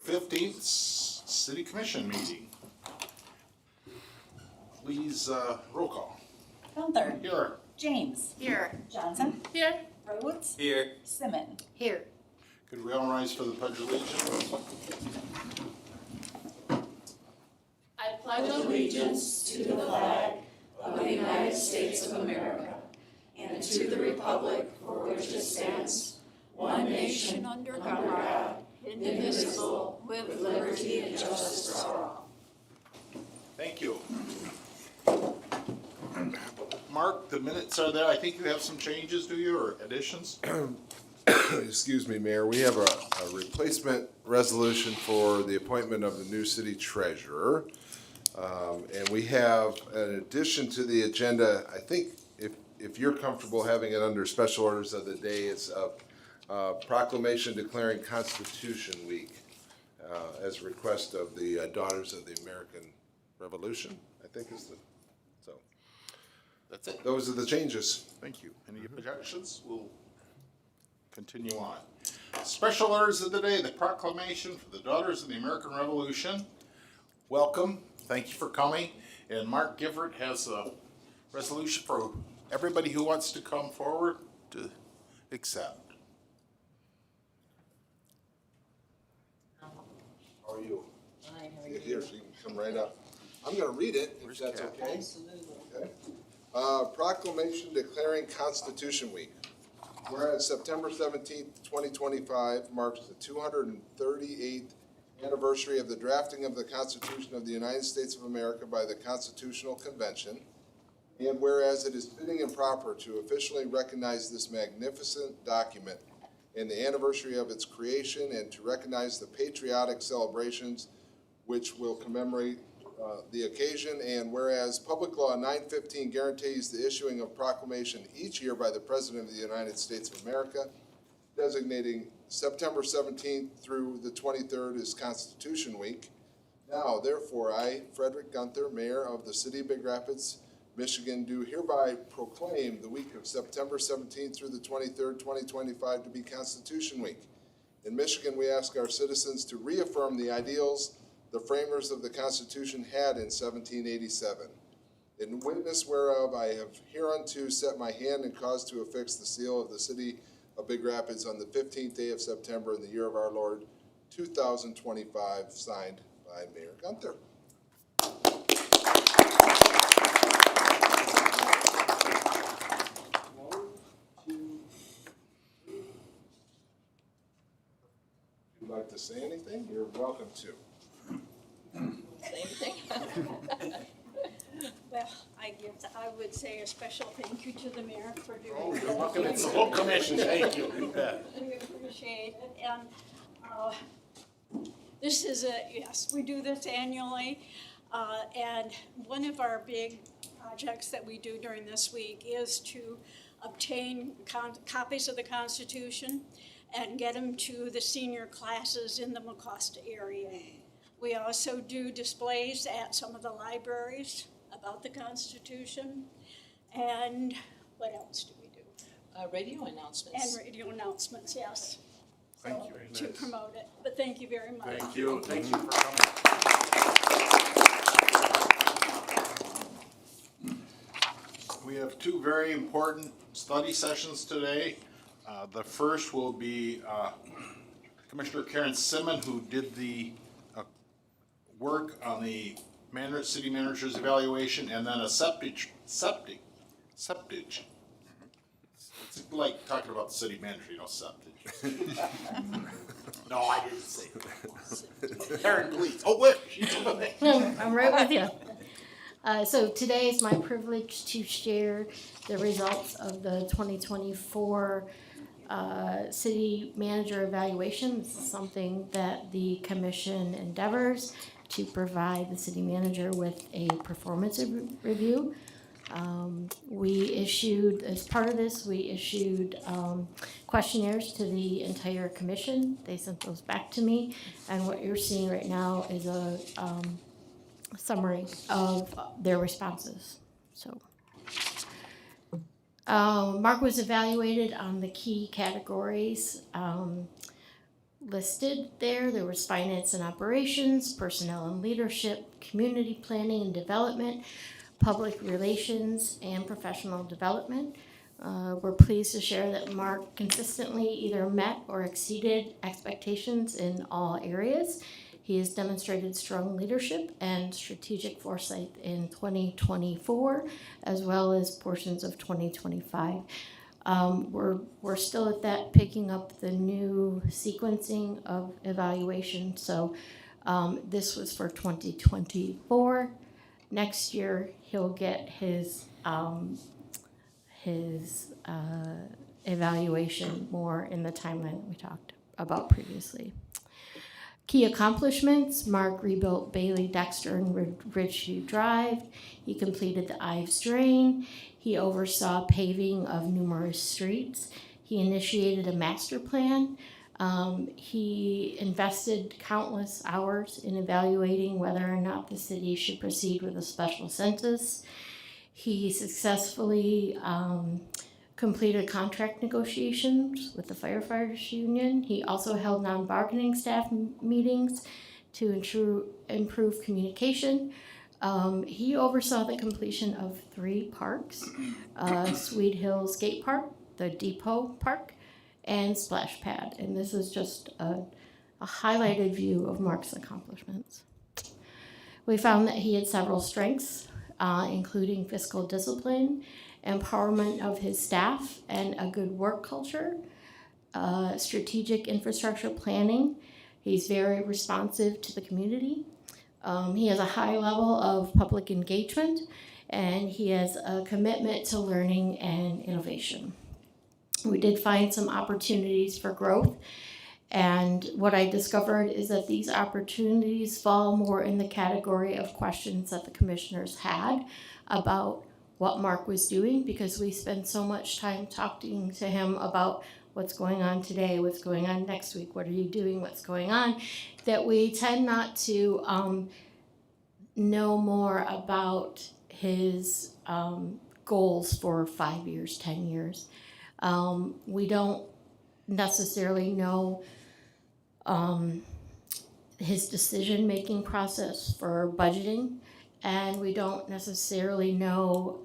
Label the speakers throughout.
Speaker 1: 15th City Commission meeting. Please, roll call.
Speaker 2: Gunther.
Speaker 1: Here.
Speaker 2: James.
Speaker 3: Here.
Speaker 2: Johnson.
Speaker 3: Here.
Speaker 2: Rhodes.
Speaker 1: Here.
Speaker 2: Simmon.
Speaker 3: Here.
Speaker 1: Could we all rise for the Pledge of Allegiance?
Speaker 3: I pledge allegiance to the flag of the United States of America and to the republic for which it stands, one nation under God, indivisible, with liberty and justice for all.
Speaker 1: Thank you. Mark, the minutes are there. I think you have some changes, do you, or additions?
Speaker 4: Excuse me, Mayor, we have a replacement resolution for the appointment of the new city treasurer. And we have, an addition to the agenda, I think if you're comfortable having it under special orders of the day, it's a proclamation declaring Constitution Week as a request of the Daughters of the American Revolution, I think is the, so.
Speaker 1: That's it.
Speaker 4: Those are the changes.
Speaker 1: Thank you. Any objections? We'll continue on. Special orders of the day, the proclamation for the Daughters of the American Revolution. Welcome. Thank you for coming. And Mark Gifford has a resolution for everybody who wants to come forward to accept.
Speaker 4: How are you?
Speaker 3: Fine, how are
Speaker 4: Here, so you can come right up. I'm gonna read it, if that's okay. Okay. Proclamation declaring Constitution Week. Whereas September 17th, 2025 marks the 238th anniversary of the drafting of the Constitution of the United States of America by the Constitutional Convention. And whereas it is fitting and proper to officially recognize this magnificent document and the anniversary of its creation, and to recognize the patriotic celebrations which will commemorate the occasion. And whereas Public Law 915 guarantees the issuing of proclamation each year by the President of the United States of America, designating September 17th through the 23rd as Constitution Week. Now, therefore, I, Frederick Gunther, Mayor of the City of Big Rapids, Michigan, do hereby proclaim the week of September 17th through the 23rd, 2025 to be Constitution Week. In Michigan, we ask our citizens to reaffirm the ideals the framers of the Constitution had in 1787. In witness whereof, I have hereunto set my hand and caused to affix the seal of the City of Big Rapids on the 15th day of September in the year of our Lord, 2025, signed by Mayor Gunther. If you'd like to say anything, you're welcome to.
Speaker 3: Anything?
Speaker 5: Well, I would say a special thank you to the mayor for doing
Speaker 1: Oh,
Speaker 5: that.
Speaker 1: you're welcome. It's the whole commission. Thank you. You bet.
Speaker 5: We appreciate it, and this is yes, we do this annually, and one of our big projects that we do during this week is to obtain copies of the Constitution and get them to the senior classes in the Mecosta area. We also do displays at some of the libraries about the Constitution. And what else do we do?
Speaker 3: Radio announcements.
Speaker 5: And radio announcements, yes.
Speaker 1: Thank
Speaker 5: So,
Speaker 1: you.
Speaker 5: to promote it. But thank you very much.
Speaker 1: Thank you. Thank you for coming. We have two very important study sessions today. The first will be Commissioner Karen Simmon, who did the work on the city manager's evaluation, and then a septage. It's like talking about the city manager, you know, septage. No, I didn't say that. Karen, please. Oh, wait.
Speaker 6: I'm right with you. So today is my privilege to share the results of the 2024 city manager evaluation. This is something that the commission endeavors to provide the city manager with a performance review. We issued, as part of this, questionnaires to the entire commission. They sent those back to me, and what you're seeing right now is a summary of their responses. So, Mark was evaluated on the key categories. listed there. There was finance and operations, personnel and leadership, community planning and development, public relations, and professional development. We're pleased to share that Mark consistently either met or exceeded expectations in all areas. He has demonstrated strong leadership and strategic foresight in 2024, as well as portions of 2025. We're still at that, picking up the new sequencing of evaluation. So this was for 2024. Next year, he'll get his evaluation more in the timeline we talked about previously. Key accomplishments: Mark rebuilt Bailey, Dexter, and Ridgeview Drive. He completed the Ives Drain. He oversaw paving of numerous streets. He initiated a master plan. He invested countless hours in evaluating whether or not the city should proceed with a special census. He successfully completed contract negotiations with the firefighters union. He also held non-bargaining staff meetings to improve communication. He oversaw the completion of 3 parks, Sweet Hill Skate Park, the Depot Park, and Splash Pad. And this is just a highlighted view of Mark's accomplishments. We found that he had several strengths, including fiscal discipline, empowerment of his staff, and a good work culture, strategic infrastructure planning. He's very responsive to the community. He has a high level of public engagement, and he has a commitment to learning and innovation. We did find some opportunities for growth, and what I discovered is that these opportunities fall more in the category of questions that the commissioners had about what Mark was doing, because we spend so much time talking to him about what's going on today, what's going on next week, what are you doing, what's going on, that we tend not to know more about his goals for 5 years, 10 years. We don't necessarily know his decision-making process for budgeting, and we don't necessarily know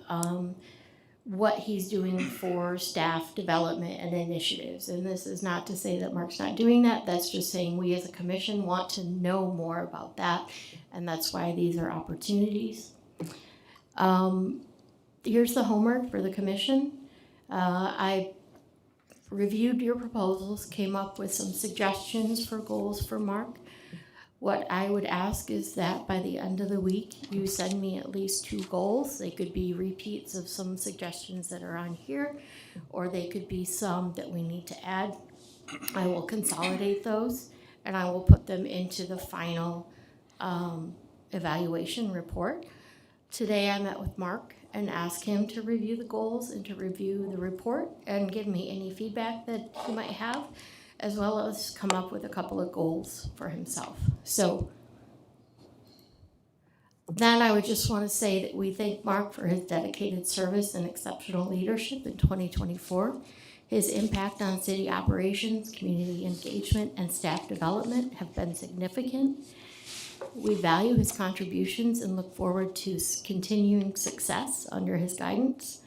Speaker 6: what he's doing for staff development and initiatives. And this is not to say that Mark's not doing that. That's just saying we as a commission want to know more about that, and that's why these are opportunities. Here's the homework for the commission. I reviewed your proposals, came up with some suggestions for goals for Mark. What I would ask is that by the end of the week, you send me at least 2 goals. They could be repeats of some suggestions that are on here, or they could be some that we need to add. I will consolidate those, and I will put them into the final evaluation report. Today I met with Mark and asked him to review the goals and to review the report and give me any feedback that he might have, as well as come up with a couple of goals for himself. So then I would just want to say that we thank Mark for his dedicated service and exceptional leadership in 2024. His impact on city operations, community engagement, and staff development have been significant. We value his contributions and look forward to continuing success under his guidance.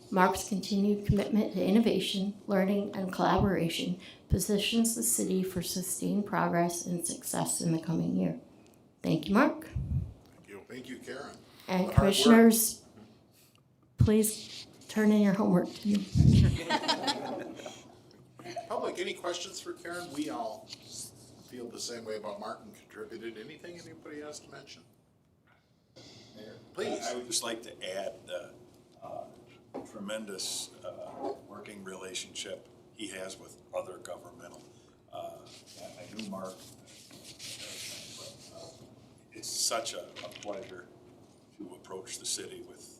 Speaker 6: Mark's continued commitment to innovation, learning, and collaboration positions the city for sustained progress and success in the coming year. Thank you, Mark.
Speaker 1: Thank you. Thank you, Karen.
Speaker 6: And
Speaker 1: Hard work.
Speaker 6: commissioners, please turn in your homework to me.
Speaker 1: Public, any questions for Karen? We all feel the same way about Mark and contributed. Anything anybody has to mention? Mayor, please.
Speaker 7: I would just like to add the tremendous working relationship he has with other governmental. I knew Mark, but it's such a pleasure to approach the city with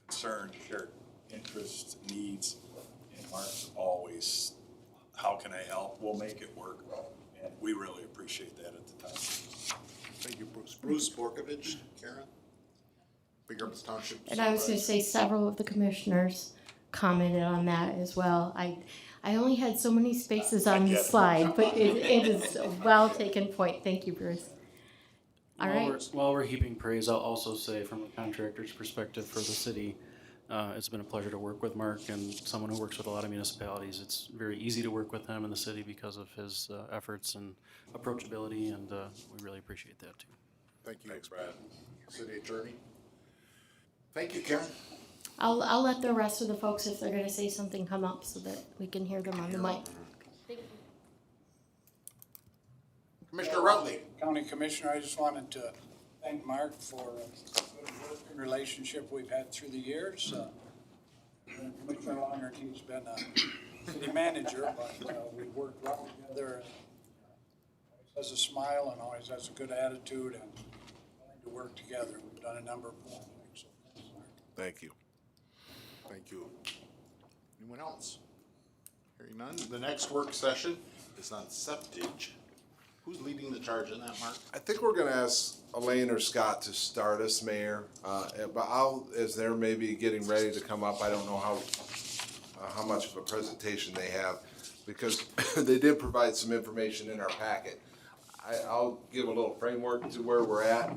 Speaker 7: concern, shared interests, needs, and Mark's always, how can I help? We'll make it work, and we really appreciate that at the time.
Speaker 1: Thank you, Bruce. Bruce Borkovich, Karen. Big Rapids Township.
Speaker 6: And I was going to say several of the commissioners commented on that as well. I only had so many spaces on the
Speaker 7: get it.
Speaker 6: slide, but it is a well taken point. Thank you, Bruce. All right.
Speaker 8: While we're heaping praise, I'll also say from a contractor's perspective for the city, it's been a pleasure to work with Mark, and someone who works with a lot of municipalities. It's very easy to work with him in the city because of his efforts and approachability, and we really appreciate that too.
Speaker 1: Thank you.
Speaker 7: Thanks, Brad.
Speaker 1: City Attorney. Thank you, Karen.
Speaker 6: I'll let the rest of the folks, if they're going to say something, come up so that we can hear them on the mic.
Speaker 1: Commissioner Rutley.
Speaker 9: County Commissioner, I just wanted to thank Mark for the good working relationship we've had through the years. Commissioner Longert, he's been a city manager, but we've worked well together. Always has a smile and always has a good attitude and willing to work together. We've done a number of projects. So thanks, Mark.
Speaker 1: Thank you. Thank you. Anyone else? Hearing none. The next work session is on septage. Who's leading the charge on that, Mark?
Speaker 4: I think we're gonna ask Elaine or Scott to start us, Mayor, but as they're maybe getting ready to come up, I don't know how much of a presentation they have, because they did provide some information in our packet. I'll give a little framework to where we're at.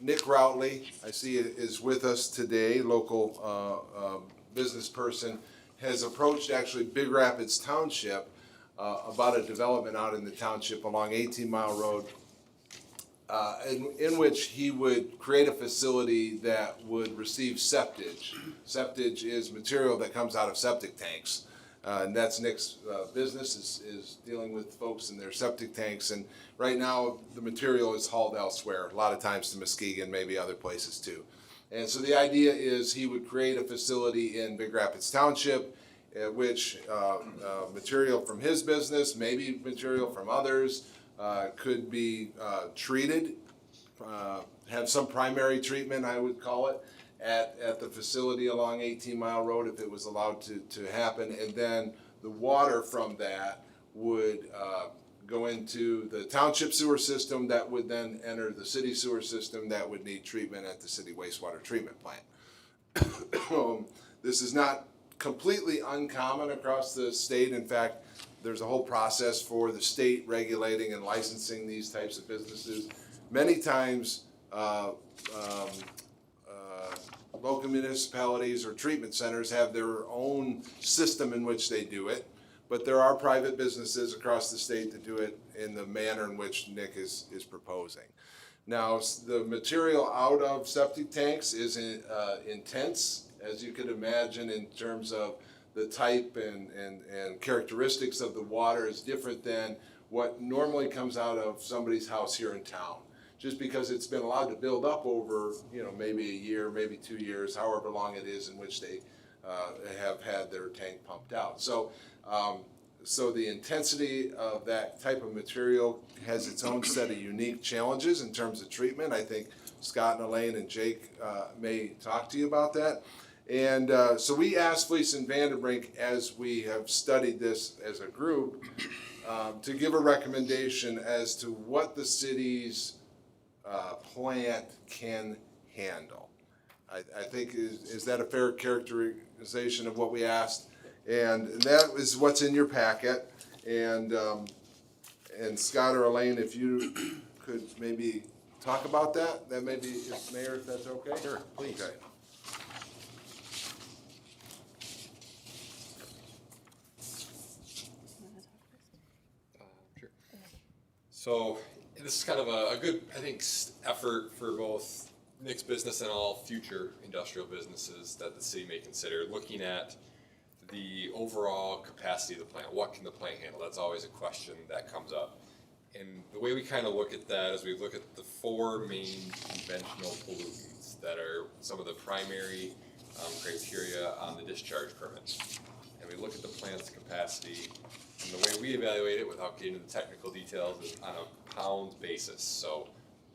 Speaker 4: Nick Routley, I see is with us today, local business person, has approached actually Big Rapids Township about a development out in the township along 18 Mile Road, in which he would create a facility that would receive septage. Septage is material that comes out of septic tanks. And that's Nick's business is dealing with folks in their septic tanks. And right now, the material is hauled elsewhere, a lot of times to Muskegon, maybe other places too. And so the idea is he would create a facility in Big Rapids Township, at which material from his business, maybe material from others, could be treated, have some primary treatment, I would call it, at the facility along 18 Mile Road if it was allowed to happen. And then the water from that would go into the township sewer system that would then enter the city sewer system that would need treatment at the city wastewater treatment plant. This is not completely uncommon across the state. In fact, there's a whole process for the state regulating and licensing these types of businesses. Many times, local municipalities or treatment centers have their own system in which they do it, but there are private businesses across the state that do it in the manner in which Nick is proposing. Now, the material out of septic tanks is intense, as you could imagine, in terms of the type and characteristics of the water is different than what normally comes out of somebody's house here in town. Just because it's been allowed to build up over, maybe a year, maybe 2 years, however long it is in which they have had their tank pumped out. So the intensity of that type of material has its own set of unique challenges in terms of treatment. I think Scott and Elaine and Jake may talk to you about that. And so we asked Fleece and Vanderbrink, as we have studied this as a group, to give a recommendation as to what the city's plant can handle. I think, is that a fair characterization of what we asked? And that is what's in your packet. And Scott or Elaine, if you could maybe talk about that, maybe, Mayor, if that's okay?
Speaker 1: Sure, please.
Speaker 4: Okay.
Speaker 10: Sure. So this is kind of a good, I think, effort for both Nick's business and all future industrial businesses that the city may consider, looking at the overall capacity of the plant. What can the plant handle? That's always a question that comes up. And the way we kind of look at that is we look at the four main conventional pollutants that are some of the primary criteria on the discharge permits. And we look at the plant's capacity, and the way we evaluate it, without getting into the technical details, is on a pounds basis. So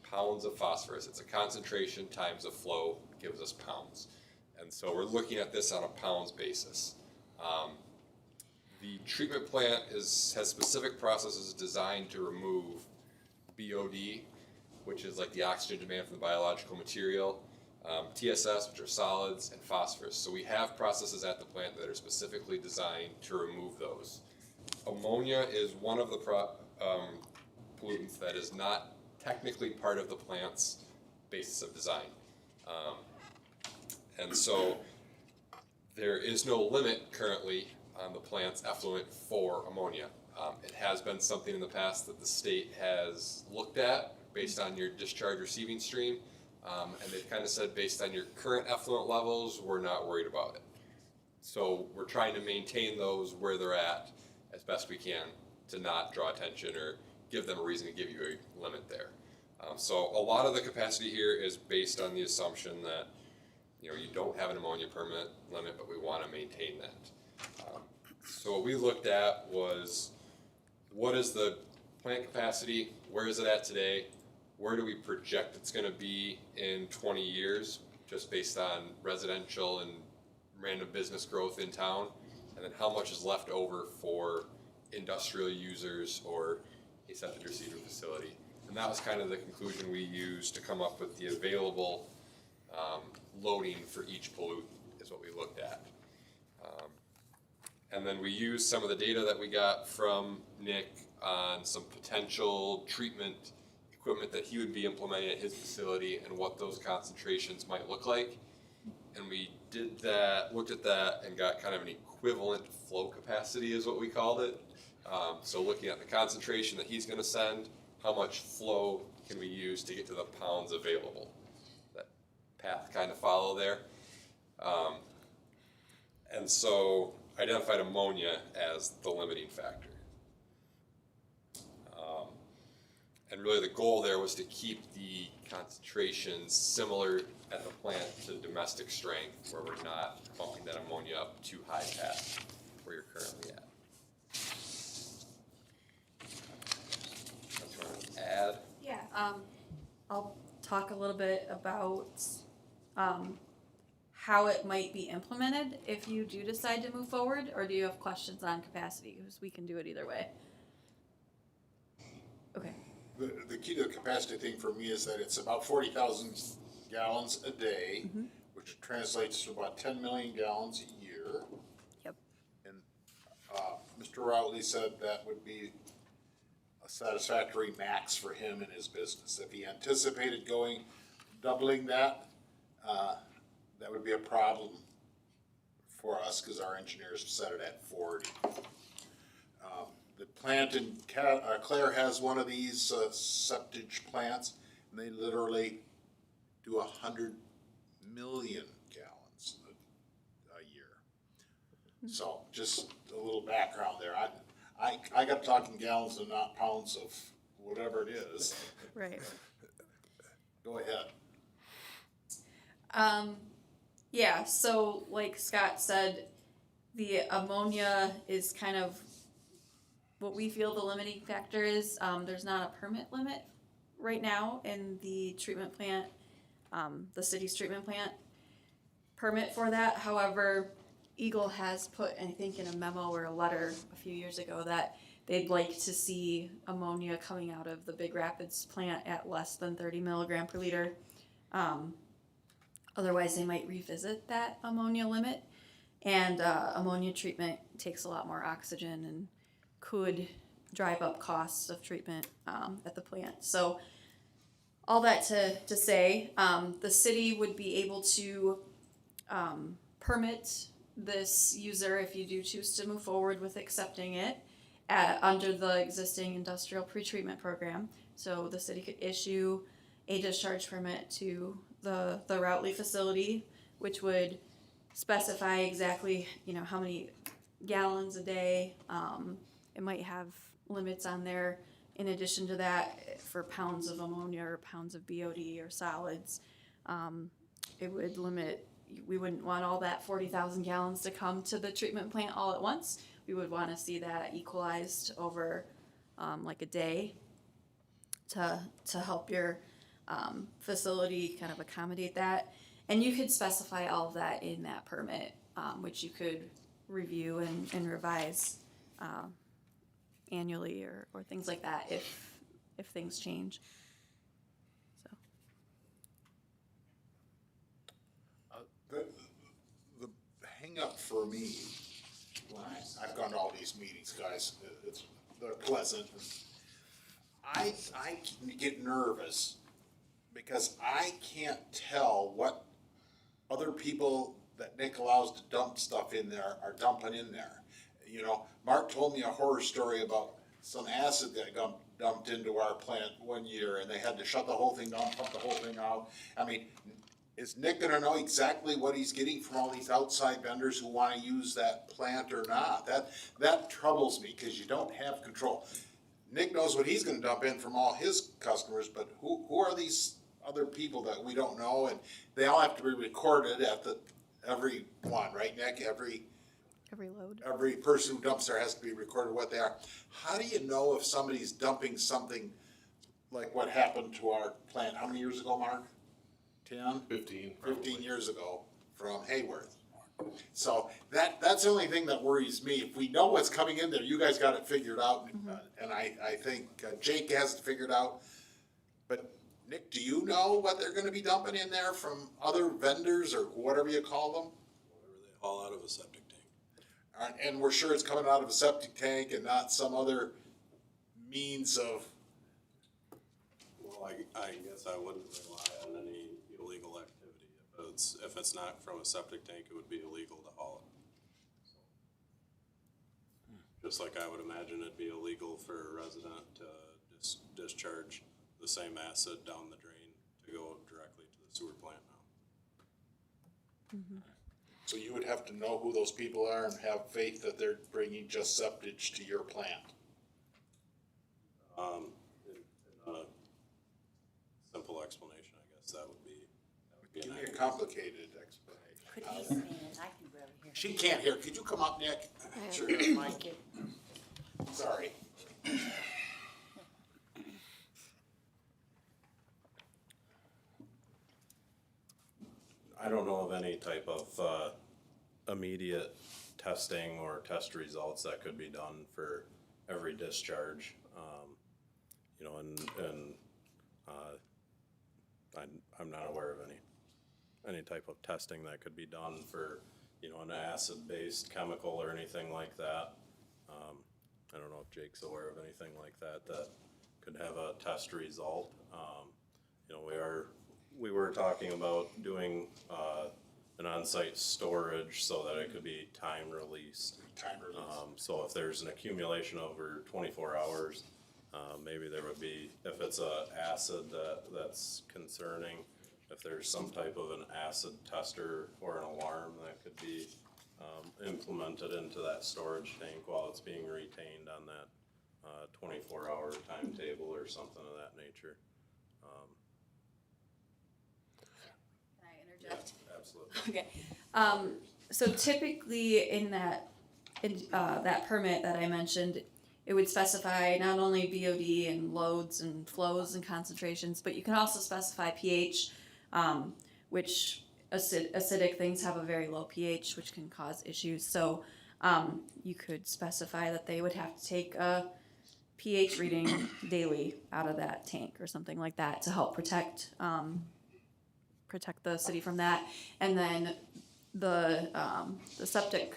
Speaker 10: pounds of phosphorus, it's a concentration times a flow gives us pounds. And so we're looking at this on a pounds basis. The treatment plant has specific processes designed to remove BOD, which is like the oxygen demand from the biological material. TSS, which are solids, and phosphorus. So we have processes at the plant that are specifically designed to remove those. Ammonia is one of the pollutants that is not technically part of the plant's basis of design. And so there is no limit currently on the plant's effluent for ammonia. It has been something in the past that the state has looked at based on your discharge receiving stream. And they've kind of said, based on your current effluent levels, we're not worried about it. So we're trying to maintain those where they're at as best we can to not draw attention or give them a reason to give you a limit there. So a lot of the capacity here is based on the assumption that, you don't have an ammonia permit limit, but we want to maintain that. So what we looked at was, what is the plant capacity? Where is it at today? Where do we project it's going to be in 20 years, just based on residential and random business growth in town? And then how much is left over for industrial users or a septic receiver facility? And that was kind of the conclusion we used to come up with the available loading for each pollutant, is what we looked at. And then we used some of the data that we got from Nick on some potential treatment equipment that he would be implementing at his facility and what those concentrations might look like. And we did that, looked at that, and got kind of an equivalent flow capacity is what we called it. So looking at the concentration that he's gonna send, how much flow can we use to get to the pounds available? That path kind of follow there. And so identified ammonia as the limiting factor. And really the goal there was to keep the concentrations similar at the plant to domestic strength, where we're not bumping that ammonia up too high past where you're currently at. That's what I want to add.
Speaker 3: Yeah, I'll talk a little bit about, how it might be implemented if you do decide to move forward, or do you have questions on capacity? Because we can do it either way. Okay.
Speaker 1: The key to the capacity thing for me is that it's about 40,000 gallons a day, which translates to about 10 million gallons a year.
Speaker 3: Yep.
Speaker 1: And Mr. Routley said that would be a satisfactory max for him and his business. If he anticipated doubling that, that would be a problem for us because our engineers set it at 40. The plant in Clare has one of these septage plants, and they literally do 100 million gallons a year. So just a little background there. I got talking gallons and not pounds of whatever it is.
Speaker 3: Right.
Speaker 1: Go ahead.
Speaker 3: Yeah, so like Scott said, the ammonia is kind of what we feel the limiting factor is. There's not a permit limit right now in the treatment plant, the city's treatment plant permit for that. However, Eagle has put, I think in a memo or a letter a few years ago, that they'd like to see ammonia coming out of the Big Rapids plant at less than 30 milligram per liter. Otherwise, they might revisit that ammonia limit. And ammonia treatment takes a lot more oxygen and could drive up costs of treatment at the plant. So all that to say, the city would be able to permit this user, if you do choose to move forward with accepting it, under the existing industrial pretreatment program. So the city could issue a discharge permit to the Routley facility, which would specify exactly, how many gallons a day. It might have limits on there. In addition to that, for pounds of ammonia or pounds of BOD or solids, it would limit. We wouldn't want all that 40,000 gallons to come to the treatment plant all at once. We would want to see that equalized over like a day to help your facility kind of accommodate that. And you could specify all of that in that permit, which you could review and revise annually or things like that if things change. So
Speaker 1: The hang up for me, when I've gone to all these meetings, guys, they're pleasant. I get nervous because I can't tell what other people that Nick allows to dump stuff in there are dumping in there. You know, Mark told me a horror story about some acid that got dumped into our plant one year, and they had to shut the whole thing down, pump the whole thing out. I mean, is Nick gonna know exactly what he's getting from all these outside vendors who wanna use that plant or not? That troubles me, cause you don't have control. Nick knows what he's gonna dump in from all his customers, but who are these other people that we don't know? And they all have to be recorded at every one, right, Nick? Every
Speaker 6: load.
Speaker 1: Every person who dumps there has to be recorded what they are. How do you know if somebody's dumping something like what happened to our plant, how many years ago, Mark? 10?
Speaker 11: 15.
Speaker 1: 15 years ago from Hayworth. So that's the only thing that worries me. If we know what's coming in there, you guys got it figured out, and I think Jake has it figured out. But Nick, do you know what they're gonna be dumping in there from other vendors or whatever you call them?
Speaker 7: Whatever they haul out of a septic tank.
Speaker 1: And we're sure it's coming out of a septic tank and not some other means of,
Speaker 12: Well, I guess I wouldn't rely on any illegal activity. If it's not from a septic tank, it would be illegal to haul it. Just like I would imagine it'd be illegal for a resident to discharge the same acid down the drain to go directly to the sewer plant now.
Speaker 1: so you would have to know who those people are and have faith that they're bringing just septage to your plant.
Speaker 12: In a simple explanation, I guess that would be
Speaker 1: Give
Speaker 12: an
Speaker 1: me a
Speaker 12: accurate.
Speaker 1: complicated explanation.
Speaker 2: Could you stand? I can barely hear.
Speaker 1: She can't hear. Could you come up, Nick?
Speaker 6: Sure. Mike,
Speaker 1: Sorry.
Speaker 12: I don't know of any type of immediate testing or test results that could be done for every discharge. You know, and I'm not aware of any type of testing that could be done for, you know, an acid-based chemical or anything like that. I don't know if Jake's aware of anything like that could have a test result. You know, we were talking about doing an on-site storage so that it could be time released.
Speaker 1: Time release.
Speaker 12: So if there's an accumulation over 24 hours, maybe there would be, if it's a acid that's concerning, if there's some type of an acid tester or an alarm that could be implemented into that storage tank while it's being retained on that 24-hour timetable or something of that nature.
Speaker 3: Can I interject?
Speaker 12: Absolutely.
Speaker 3: Okay, so typically in that permit that I mentioned, it would specify not only BOD and loads and flows and concentrations, but you can also specify pH, which acidic things have a very low pH, which can cause issues. So you could specify that they would have to take a pH reading daily out of that tank or something like that to help protect the city from that. And then the septic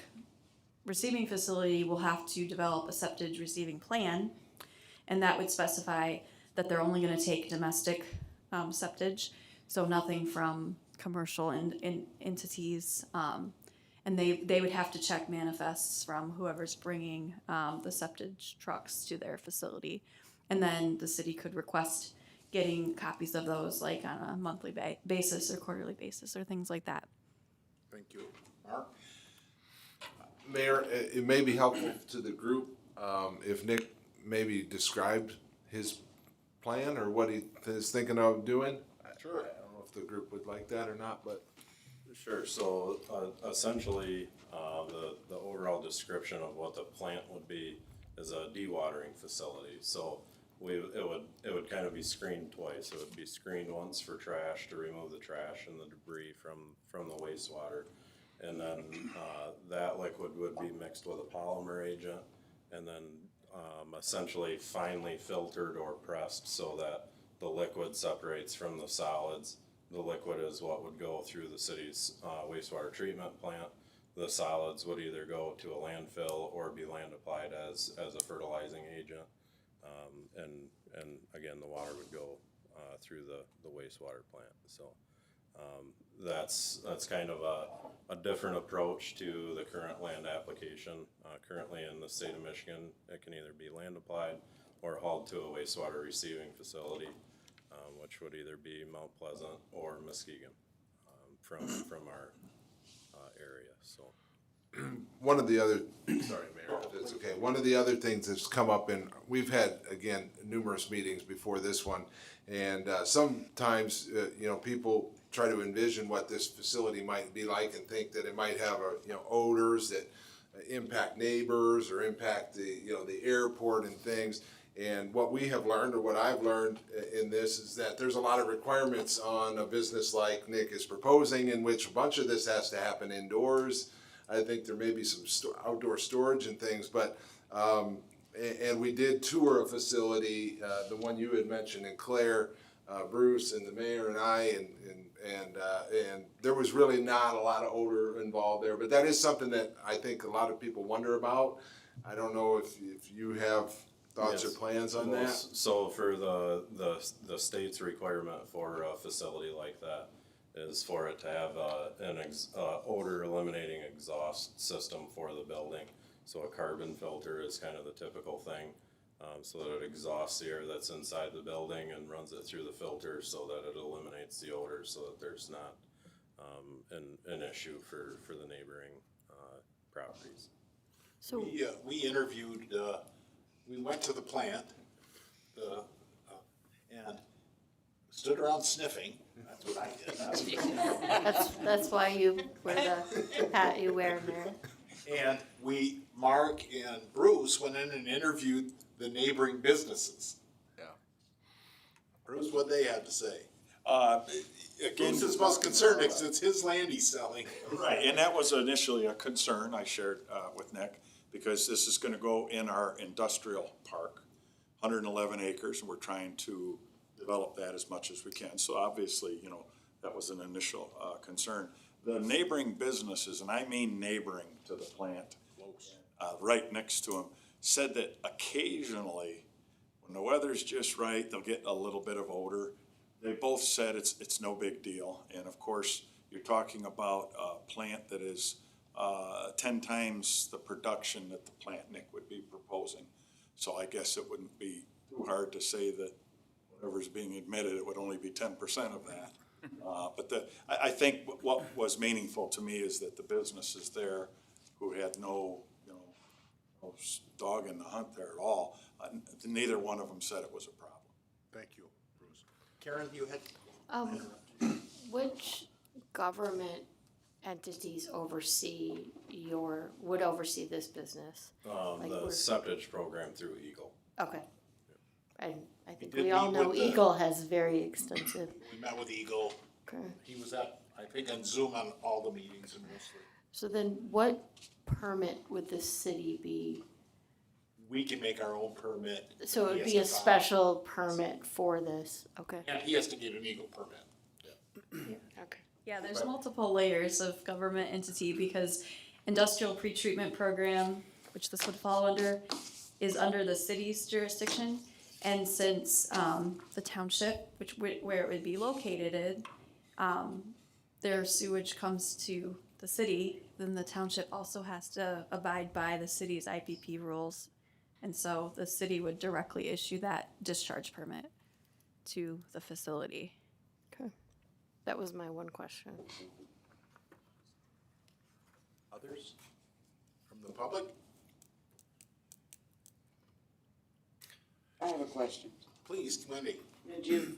Speaker 3: receiving facility will have to develop a septic receiving plan, and that would specify that they're only going to take domestic septage, so nothing from commercial entities. And they would have to check manifests from whoever's bringing the septage trucks to their facility, and then the city could request getting copies of those, like on a monthly basis or quarterly basis or things like that.
Speaker 1: Thank you. Mark?
Speaker 11: Mayor, it may be helpful to the group if Nick maybe described his plan or what he is thinking of doing.
Speaker 1: Sure.
Speaker 11: I don't know if the group would like that or not, but
Speaker 12: Sure, so essentially, the overall description of what the plant would be is a dewatering facility. So it would kind of be screened twice. It would be screened once for trash to remove the trash and the debris from the wastewater. And then that liquid would be mixed with a polymer agent and then essentially finely filtered or pressed so that the liquid separates from the solids. the liquid is what would go through the city's wastewater treatment plant. The solids would either go to a landfill or be land applied as a fertilizing agent. And again, the water would go through the wastewater plant. So that's kind of a different approach to the current land application. Currently in the state of Michigan, it can either be land applied or hauled to a wastewater receiving facility, which would either be Mount Pleasant or Muskegon from our area. So
Speaker 11: One of the other, sorry, Mayor, if it's okay. One of the other things that's come up we've had, again, numerous meetings before this one. And sometimes, people try to envision what this facility might be like and think that it might have, odors that impact neighbors or impact the airport and things. And what we have learned, or what I've learned in this, is that there's a lot of requirements on a business like Nick is proposing, in which a bunch of this has to happen indoors. I think there may be some outdoor storage and things, but, and we did tour a facility, the one you had mentioned in Claire, Bruce and the mayor and I, and there was really not a lot of odor involved there, but that is something that I think a lot of people wonder about. I don't know if you have thoughts or
Speaker 12: Yes.
Speaker 11: plans on that?
Speaker 12: So for the state's requirement for a facility like that is for it to have an odor eliminating exhaust system for the building. So a carbon filter is kind of the typical thing, so that it exhausts the air that's inside the building and runs it through the filter so that it eliminates the odor, so that there's not an issue for the neighboring properties.
Speaker 6: So,
Speaker 1: We interviewed, we went to the plant, and stood around sniffing. That's what I did.
Speaker 6: that's why you wear the hat you wear, Mayor.
Speaker 1: And Mark and Bruce went in and interviewed the neighboring businesses.
Speaker 11: Yeah.
Speaker 1: Bruce, what they had to say.
Speaker 7: Again,
Speaker 1: Bruce is most concerned because it's his land he's selling.
Speaker 7: right, and that was initially a concern I shared with Nick, because this is gonna go in our industrial park, 111 acres, and we're trying to develop that as much as we can. So obviously, that was an initial concern. The neighboring businesses, and I mean neighboring to the plant, right next to them, said that occasionally, when the weather's just right, they'll get a little bit of odor. They both said it's no big deal. And of course, you're talking about a plant that is 10 times the production that the plant Nick would be proposing. So I guess it wouldn't be too hard to say that whatever's being admitted, it would only be 10% of that. But I think what was meaningful to me is that the businesses there who had no dog in the hunt there at all, neither one of them said it was a problem.
Speaker 1: Thank you, Bruce. Karen, you had?
Speaker 6: Which government entities would oversee this business? Like
Speaker 12: The
Speaker 6: we're-
Speaker 12: septage program through Eagle.
Speaker 6: Okay. I think
Speaker 1: did
Speaker 6: we all
Speaker 1: meet
Speaker 6: know
Speaker 1: with the-
Speaker 6: Eagle has very extensive.
Speaker 1: We met with Eagle.
Speaker 6: Okay.
Speaker 1: He was I think on Zoom on all the meetings and mostly.
Speaker 6: So then what permit would the city be?
Speaker 1: We can make our own permit.
Speaker 6: So it
Speaker 1: He
Speaker 6: would
Speaker 1: has
Speaker 6: be a
Speaker 1: to file.
Speaker 6: special permit for this, okay?
Speaker 1: And he has to get an Eagle permit.
Speaker 6: Okay.
Speaker 13: Yeah, there's multiple layers of government entity because industrial pretreatment program, which this would fall under, is under the city's jurisdiction. And since the township, where it would be located, their sewage comes to the city, then the township also has to abide by the city's IPP rules. And so the city would directly issue that discharge permit to the facility.
Speaker 6: Okay. That was my one question.
Speaker 1: Others from the public?
Speaker 14: I have a question.
Speaker 1: Please, Wendy.
Speaker 14: Did you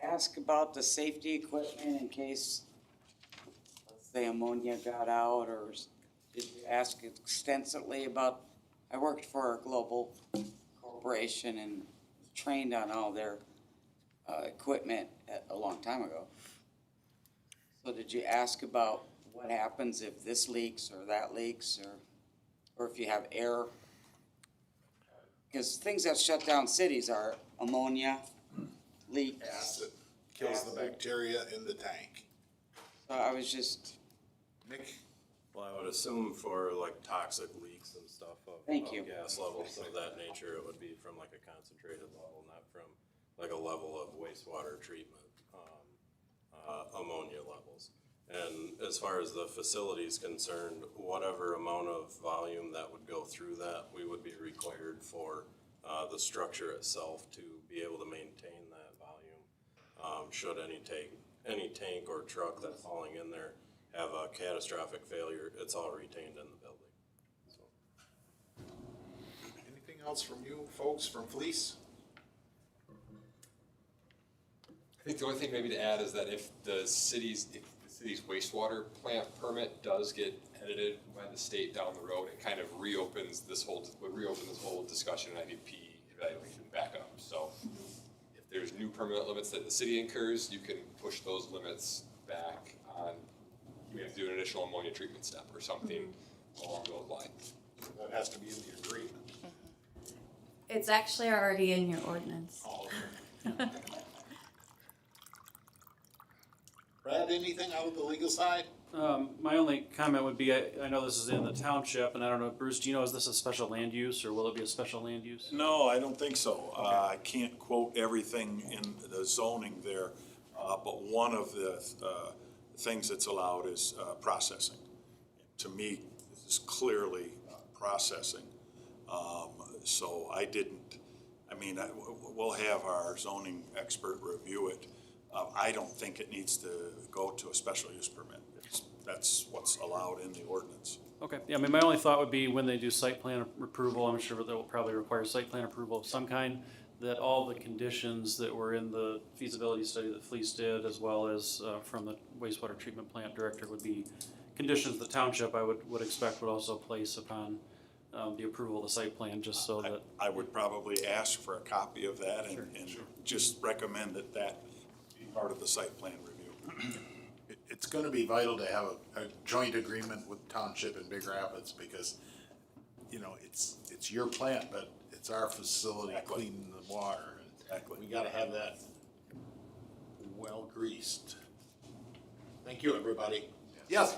Speaker 14: ask about the safety equipment in case, let's say, ammonia got out, or did you ask extensively about, I worked for a global corporation and trained on all their equipment a long time ago. So did you ask about what happens if this leaks or that leaks, or if you have air? Because things that shut down cities are ammonia, leaks.
Speaker 1: Acid, kills the bacteria in the tank.
Speaker 14: So I was just,
Speaker 1: Nick?
Speaker 12: Well, I would assume for like toxic leaks and stuff of
Speaker 14: Thank you.
Speaker 12: gas levels of that nature, it would be from like a concentrated level, not from like a level of wastewater treatment, ammonia levels. And as far as the facility is concerned, whatever amount of volume that would go through that, we would be required for the structure itself to be able to maintain that volume. Should any tank or truck that's hauling in there have a catastrophic failure, it's all retained in the building. So.
Speaker 1: Anything else from you folks from Fleece?
Speaker 10: I think the only thing maybe to add is that if the city's wastewater plant permit does get edited by the state down the road, it kind of would reopen this whole discussion and IDP evaluation back up. So if there's new permanent limits that the city incurs, you can push those limits back on, you may have to do an additional ammonia treatment step or something along those lines.
Speaker 1: That has to be in the agreement.
Speaker 13: It's actually already in your ordinance.
Speaker 1: Oh, okay. Brad, anything out of the legal side?
Speaker 8: My only comment would be, I know this is in the township, and I don't know, Bruce, do you know, is this a special land use, or will it be a special land use?
Speaker 7: No, I don't think so. I can't quote everything in the zoning there, but one of the things that's allowed is processing. To me, this is clearly processing. So we'll have our zoning expert review it. I don't think it needs to go to a special use permit. That's what's allowed in the ordinance.
Speaker 8: Okay, yeah, I mean, my only thought would be when they do site plan approval, I'm sure they'll probably require site plan approval of some kind, that all the conditions that were in the feasibility study that Fleece did, as well as from the wastewater treatment plant director, would be conditions the township, I would expect, would also place upon the approval of the site plan, just so that.
Speaker 7: I would probably ask for a copy of that and just recommend that be part of the site plan review.
Speaker 1: It's gonna be vital to have a joint agreement with Township and Big Rapids, because, you know, it's your plant, but it's our facility cleaning the water.
Speaker 7: Exactly.
Speaker 1: We gotta have that well greased. Thank you, everybody. Yes,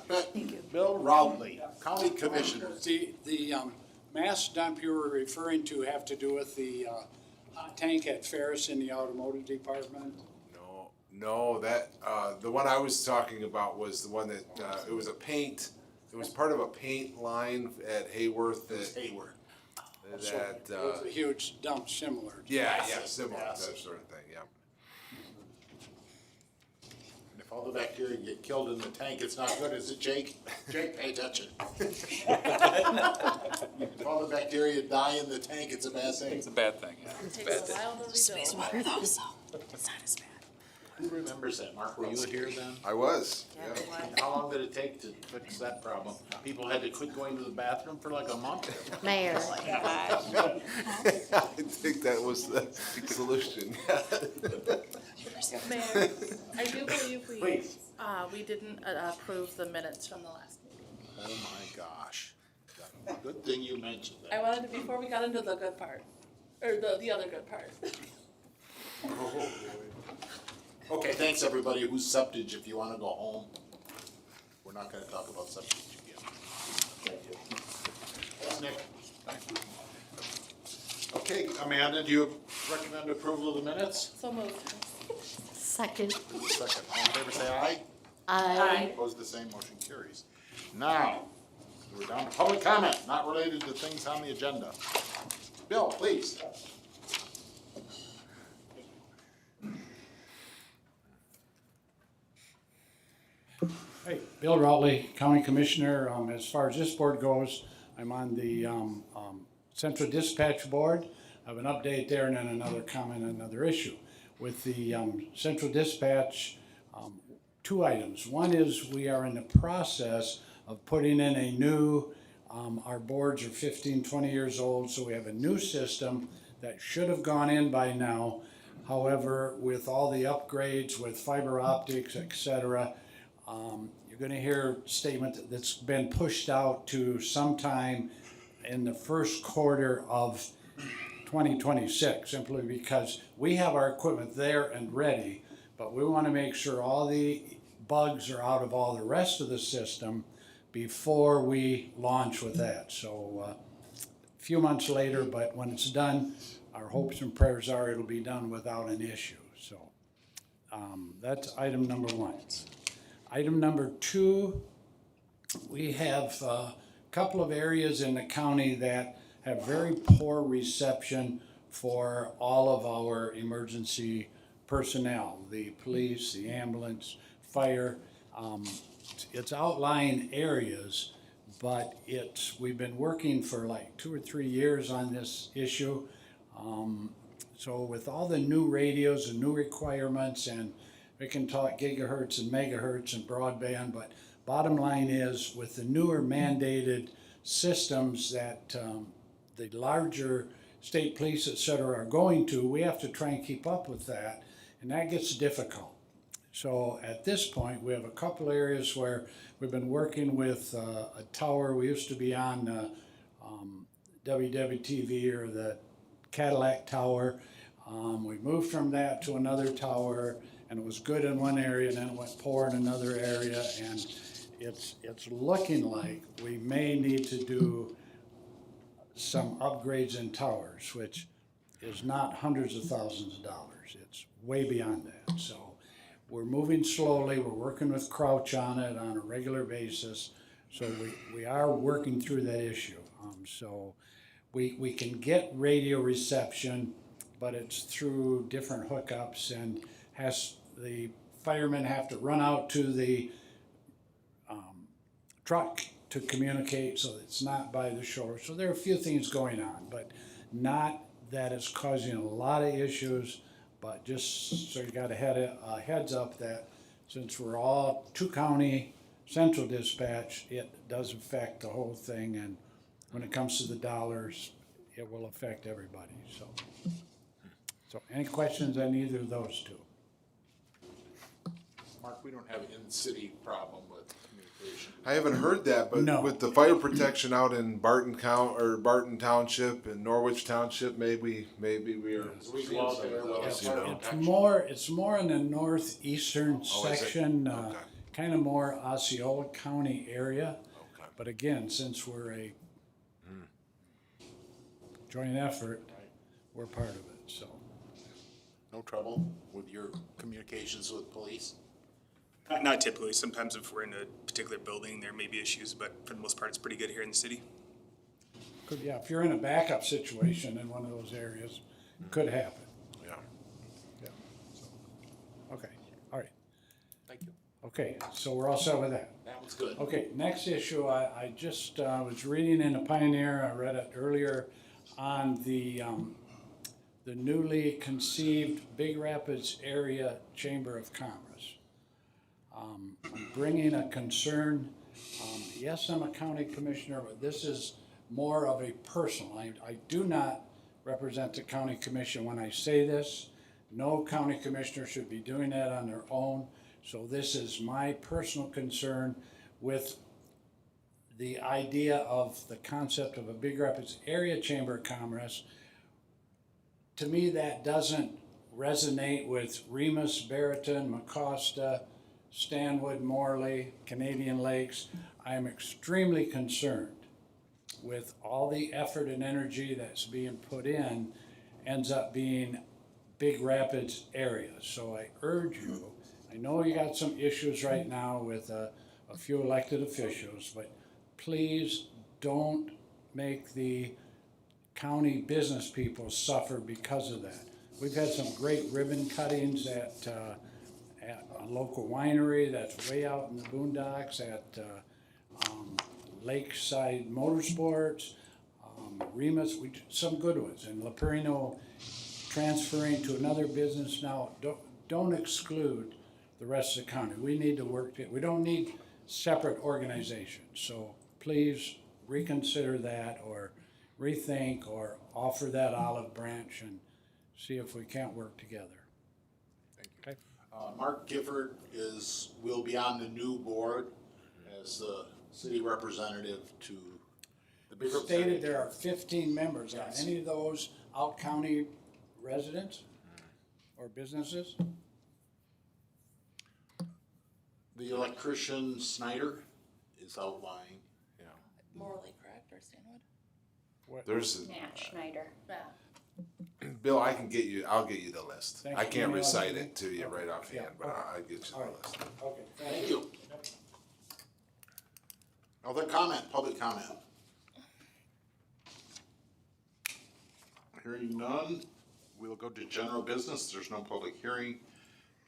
Speaker 1: Bill Routley, County Commissioner.
Speaker 9: The mass dump you were referring to have to do with the hot tank at Ferris in the automotive department?
Speaker 11: No, that, the one I was talking about was the one that, it was part of a paint line at Hayworth that.
Speaker 1: Hayward.
Speaker 9: So it was a huge dump similar to
Speaker 11: Yeah, similar to that sort of thing, yeah.
Speaker 1: And if all the bacteria get killed in the tank, it's not good, is it, Jake? Jake, pay attention. If all the bacteria die in the tank, it's a bad thing.
Speaker 15: It's a bad thing, yeah.
Speaker 2: It takes a while to rebuild.
Speaker 3: Water though, so it's not as bad.
Speaker 1: Who remembers that? Mark, were you here then?
Speaker 11: I was,
Speaker 2: Yeah,
Speaker 11: yeah.
Speaker 2: why?
Speaker 1: How long did it take to fix that problem? People had to quit going to the bathroom for like a month.
Speaker 6: Mayor,
Speaker 11: I think that was the solution.
Speaker 16: Mayor, I do believe
Speaker 1: Please.
Speaker 16: we didn't approve the minutes from the last meeting.
Speaker 1: Oh my gosh. Good thing you mentioned
Speaker 16: I
Speaker 1: that.
Speaker 16: wanted to, before we got into the good part, or the other good part.
Speaker 1: Okay, thanks everybody. Who's septage if you wanna go home? We're not gonna talk about septage again. Thank you. Thanks, Nick. Okay, Amanda, do you recommend approval of the minutes?
Speaker 16: So moved.
Speaker 6: second.
Speaker 1: Second, all in favor say aye.
Speaker 6: Aye.
Speaker 1: Opposed, the same, motion carries. Now, we're down to public comment, not related to things on the agenda. Bill, please.
Speaker 9: Hey, Bill Routley, County Commissioner. As far as this board goes, I'm on the Central Dispatch Board. I have an update there and then another comment on another issue. With the Central Dispatch, two items. One is we are in the process of putting in a new, our boards are 15, 20 years old, so we have a new system that should have gone in by now. However, with all the upgrades with fiber optics, et cetera, you're gonna hear a statement that's been pushed out to sometime in the first quarter of 2026, simply because we have our equipment there and ready, but we want to make sure all the bugs are out of all the rest of the system before we launch with that. So a few months later, but when it's done, our hopes and prayers are it'll be done without an issue. So that's item number one. Item number two, we have a couple of areas in the county that have very poor reception for all of our emergency personnel, the police, the ambulance, fire. It's outlying areas, but we've been working for like 2 or 3 years on this issue. So with all the new radios and new requirements, and we can talk gigahertz and megahertz and broadband, but bottom line is with the newer mandated systems that the larger state police, et cetera, are going to, we have to try and keep up with that, and that gets difficult. So at this point, we have a couple areas where we've been working with a tower. We used to be on WWTV or the Cadillac Tower. We moved from that to another tower, and it was good in one area, and then it went poor in another area, and it's looking like we may need to do some upgrades in towers, which is not hundreds of thousands of dollars. It's way beyond that. So we're moving slowly. We're working with Crouch on it on a regular basis. So we are working through that issue. So we can get radio reception, but it's through different hookups, and the firemen have to run out to the truck to communicate, so it's not by the shore. So there are a few things going on, but not that it's causing a lot of issues, but just so you got a heads up that since we're all 2-county central dispatch, it does affect the whole thing, and when it comes to the dollars, it will affect everybody. So any questions on either of those two?
Speaker 1: Mark, we don't have an in-city problem with communication.
Speaker 11: I haven't heard that, but
Speaker 9: No.
Speaker 11: with the fire protection out in Barton Township and Norwich Township, maybe we are.
Speaker 1: We've lost it.
Speaker 9: It's more in the northeastern
Speaker 11: Oh, is it?
Speaker 9: section,
Speaker 11: Okay.
Speaker 9: kind of more Osceola County area.
Speaker 11: Okay.
Speaker 9: But again, since we're a joint effort, we're part of it, so.
Speaker 1: No trouble with your communications with police?
Speaker 15: Not typically. Sometimes if we're in a particular building, there may be issues, but for the most part, it's pretty good here in the city.
Speaker 9: Could, yeah, if you're in a backup situation in one of those areas, it could happen.
Speaker 11: Yeah.
Speaker 9: Yeah. So, okay, all right.
Speaker 1: Thank you.
Speaker 9: Okay, so we're all set with that.
Speaker 1: That was good.
Speaker 9: Okay, next issue, I just was reading in the Pioneer, I read it earlier, on the newly conceived Big Rapids Area Chamber of Commerce. Bringing a concern, yes, I'm a county commissioner, but this is more of a personal. I do not represent the county commission when I say this. No county commissioner should be doing that on their own. So this is my personal concern with the idea of the concept of a Big Rapids Area Chamber of Commerce. To me, that doesn't resonate with Remus, Barrington, Mecosta, Stanwood, Morley, Canadian Lakes. I am extremely concerned with all the effort and energy that's being put in ends up being Big Rapids area. So I urge you, I know you got some issues right now with a few elected officials, but please don't make the county business people suffer because of that. We've had some great ribbon cuttings at a local winery that's way out in the boondocks, at Lakeside Motorsports, Remus, some good ones, and Leperino transferring to another business now. Don't exclude the rest of the county. We need to work, we don't need separate organizations. So please reconsider that, or rethink, or offer that olive branch and see if we can't work together.
Speaker 1: Thank you. Okay. Mark Gifford will be on the new board as the city representative to the Big Rapids.
Speaker 9: Stated there are 15 members. Are any of those out-county residents or businesses?
Speaker 1: The electrician Snyder is outlying.
Speaker 16: Morally correct or Stanwood?
Speaker 11: There's,
Speaker 2: Matt Schneider.
Speaker 16: Yeah.
Speaker 11: Bill, I'll get you the list.
Speaker 9: Thank
Speaker 11: I
Speaker 9: you.
Speaker 11: can't recite it to you right offhand,
Speaker 9: Yeah,
Speaker 11: but
Speaker 9: okay.
Speaker 11: I'll get you
Speaker 9: All
Speaker 11: the
Speaker 9: right.
Speaker 11: list.
Speaker 9: Okay,
Speaker 1: Thank you. Other comment, public comment? Hearing none, we'll go to general business. There's no public hearing.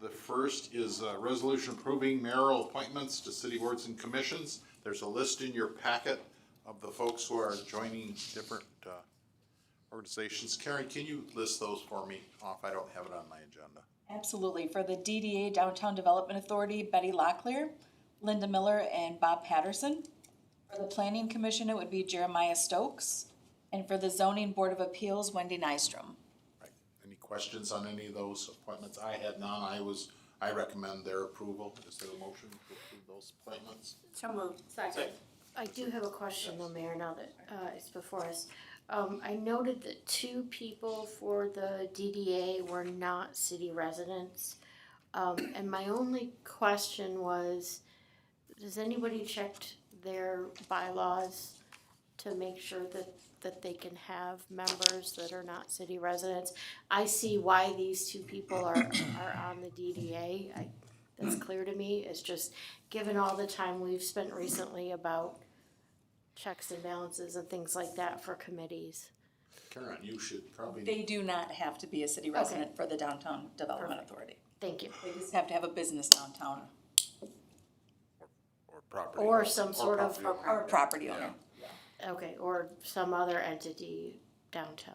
Speaker 1: The first is a resolution approving mayoral appointments to city boards and commissions. There's a list in your packet of the folks who are joining different organizations. Karen, can you list those for me off? I don't have it on my agenda.
Speaker 13: Absolutely. For the DDA Downtown Development Authority, Betty Locklear, Linda Miller, and Bob Patterson. For the Planning Commission, it would be Jeremiah Stokes. And for the Zoning Board of Appeals, Wendy Nystrom.
Speaker 1: Right. Any questions on any of those appointments? I had none. I recommend their approval. Is there a motion to approve those appointments?
Speaker 16: So moved. Second.
Speaker 6: I do have a question though, Mayor, now that it's before us. I noted that 2 people for the DDA were not city residents. And my only question was, has anybody checked their bylaws to make sure that they can have members that are not city residents? I see why these 2 people are on the DDA. That's clear to me. It's just, given all the time we've spent recently about checks and balances and things like that for committees.
Speaker 1: Karen, you should probably.
Speaker 13: They do not have to be a city resident for the Downtown Development Authority.
Speaker 6: Thank you.
Speaker 13: They just have to have a business downtown
Speaker 11: Or property.
Speaker 6: Or some sort of,
Speaker 13: or a property owner.
Speaker 6: okay, or some other entity downtown.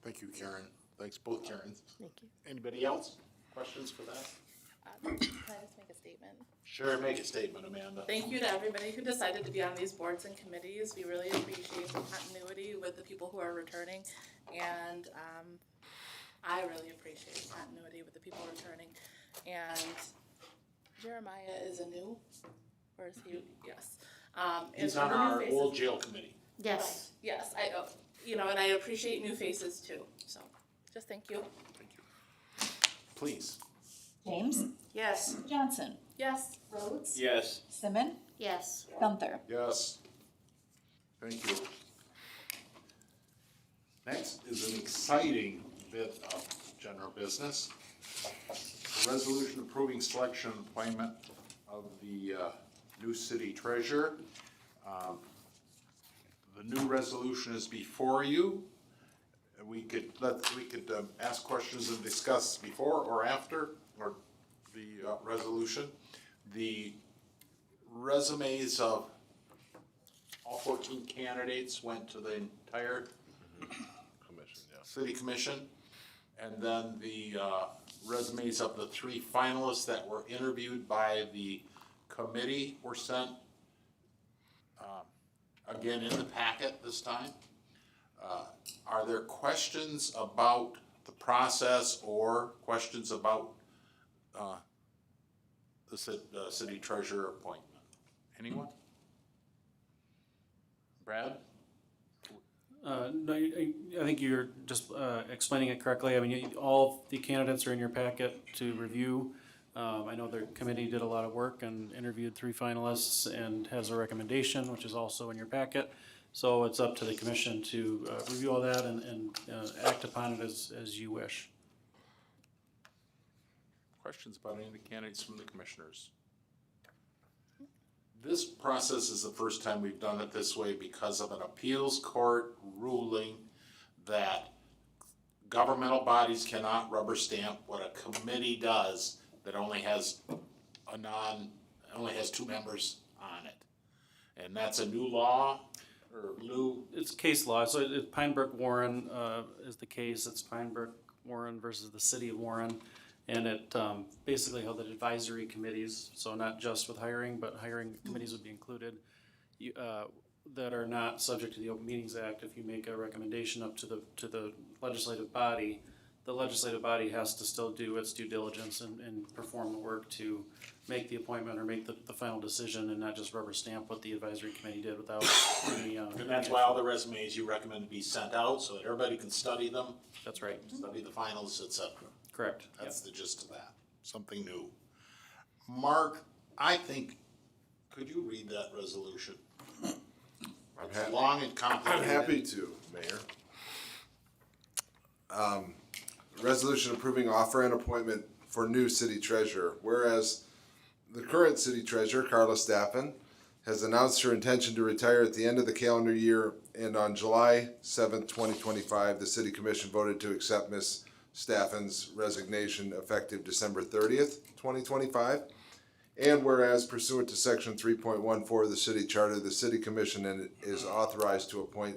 Speaker 1: Thank you, Karen. Thanks, both Karens.
Speaker 6: Thank you.
Speaker 1: Anybody else? Questions for that?
Speaker 16: Can I just make a statement?
Speaker 1: Sure, make a statement, Amanda.
Speaker 16: Thank you to everybody who decided to be on these boards and committees. We really appreciate the continuity with the people who are returning. And I really appreciate the continuity with the people returning. And Jeremiah is a new, or is he? Yes.
Speaker 1: He's
Speaker 16: and
Speaker 1: on
Speaker 16: the new
Speaker 1: our
Speaker 16: faces-
Speaker 1: old jail committee.
Speaker 6: Yes.
Speaker 16: Yes, and I appreciate new faces too. So, just thank you.
Speaker 1: Thank you. Please.
Speaker 13: James?
Speaker 16: Yes.
Speaker 13: Johnson?
Speaker 16: Yes.
Speaker 13: Rhodes?
Speaker 12: Yes.
Speaker 13: Simmon?
Speaker 6: Yes.
Speaker 13: Gunther?
Speaker 1: Yes. Thank you. Next is an exciting bit of general business. A resolution approving selection and appointment of the new city treasurer. The new resolution is before you. We could ask questions and discuss before or after, or the resolution. The resumes of all 14 candidates went to the entire
Speaker 11: Commission, yeah.
Speaker 1: city commission. And then the resumes of the 3 finalists that were interviewed by the committee were sent again in the packet this time. Are there questions about the process or questions about the city treasurer appointment? Anyone? Brad?
Speaker 8: No, I think you're just explaining it correctly. I mean, all the candidates are in your packet to review. I know the committee did a lot of work and interviewed 3 finalists and has a recommendation, which is also in your packet. So it's up to the commission to review all that and act upon it as you wish.
Speaker 1: Questions about any of the candidates from the commissioners? This process is the first time we've done it this way because of an appeals court ruling that governmental bodies cannot rubber stamp what a committee does that only has 2 members on it. And that's a new law, or new?
Speaker 8: It's case law, so Pine Brook Warren is the case. It's Pine Brook Warren versus the city of Warren. And it basically held that advisory committees, so not just with hiring, but hiring committees would be included, that are not subject to the Open Meetings Act. If you make a recommendation up to the legislative body, the legislative body has to still do its due diligence and perform the work to make the appointment or make the final decision and not just rubber stamp what the advisory committee did without any.
Speaker 1: And that's why all the resumes you recommend to be sent out, so that everybody can study them.
Speaker 8: That's right.
Speaker 1: Study the finals, et cetera.
Speaker 8: Correct.
Speaker 1: That's the gist of that, something new. Mark, I think, could you read that resolution? It's
Speaker 11: happy.
Speaker 1: long and complicated.
Speaker 11: I'm happy to, Mayor. Resolution approving offer and appointment for new city treasurer. Whereas the current city treasurer, Carla Staffen, has announced her intention to retire at the end of the calendar year, and on July 7th, 2025, the city commission voted to accept Ms. Staffen's resignation effective December 30th, 2025. And whereas pursuant to section 3.14 of the city charter, the city commission is authorized to appoint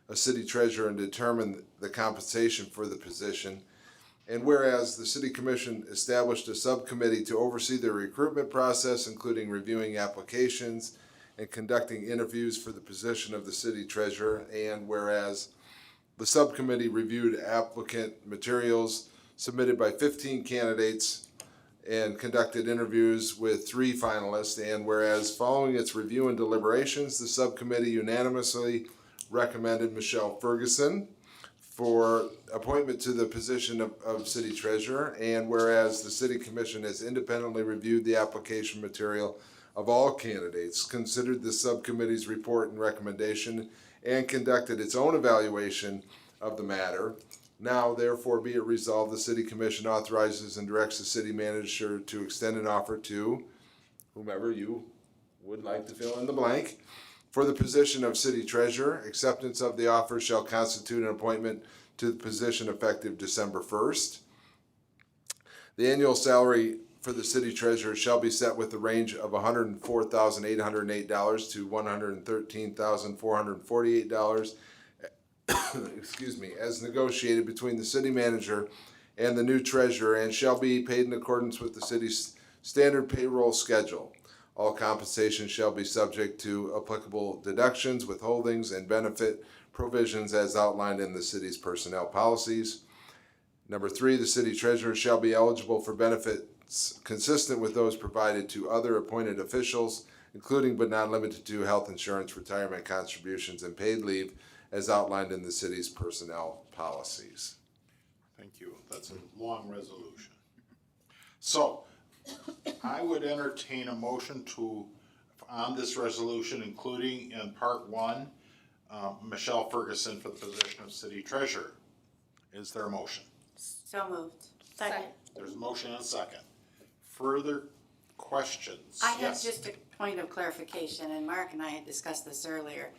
Speaker 11: a city treasurer and determine the compensation for the position. And whereas the city commission established a subcommittee to oversee the recruitment process, including reviewing applications and conducting interviews for the position of the city treasurer. And whereas the subcommittee reviewed applicant materials submitted by 15 candidates and conducted interviews with 3 finalists. And whereas following its review and deliberations, the subcommittee unanimously recommended Michelle Ferguson for appointment to the position of city treasurer. And whereas the city commission has independently reviewed the application material of all candidates, considered the subcommittee's report and recommendation, and conducted its own evaluation of the matter, now therefore be it resolved, the city commission authorizes and directs the city manager to extend an offer to whomever you would like to fill in the blank for the position of city treasurer. Acceptance of the offer shall constitute an appointment to the position effective December 1st. The annual salary for the city treasurer shall be set with the range of $104,808 to $113,448, excuse me, as negotiated between the city manager and the new treasurer, and shall be paid in accordance with the city's standard payroll schedule. All compensation shall be subject to applicable deductions, withholdings, and benefit provisions as outlined in the city's personnel policies. Number 3, the city treasurer shall be eligible for benefits consistent with those provided to other appointed officials, including but not limited to health insurance, retirement contributions, and paid leave as outlined in the city's personnel policies.
Speaker 1: Thank you. That's a long resolution. So, I would entertain a motion on this resolution, including in part 1, Michelle Ferguson for the position of city treasurer. Is there a motion?
Speaker 2: So moved. Second.
Speaker 1: There's a motion and a second. Further questions?
Speaker 2: I have
Speaker 1: Yes.
Speaker 2: just a point of clarification, and Mark and I had discussed this earlier.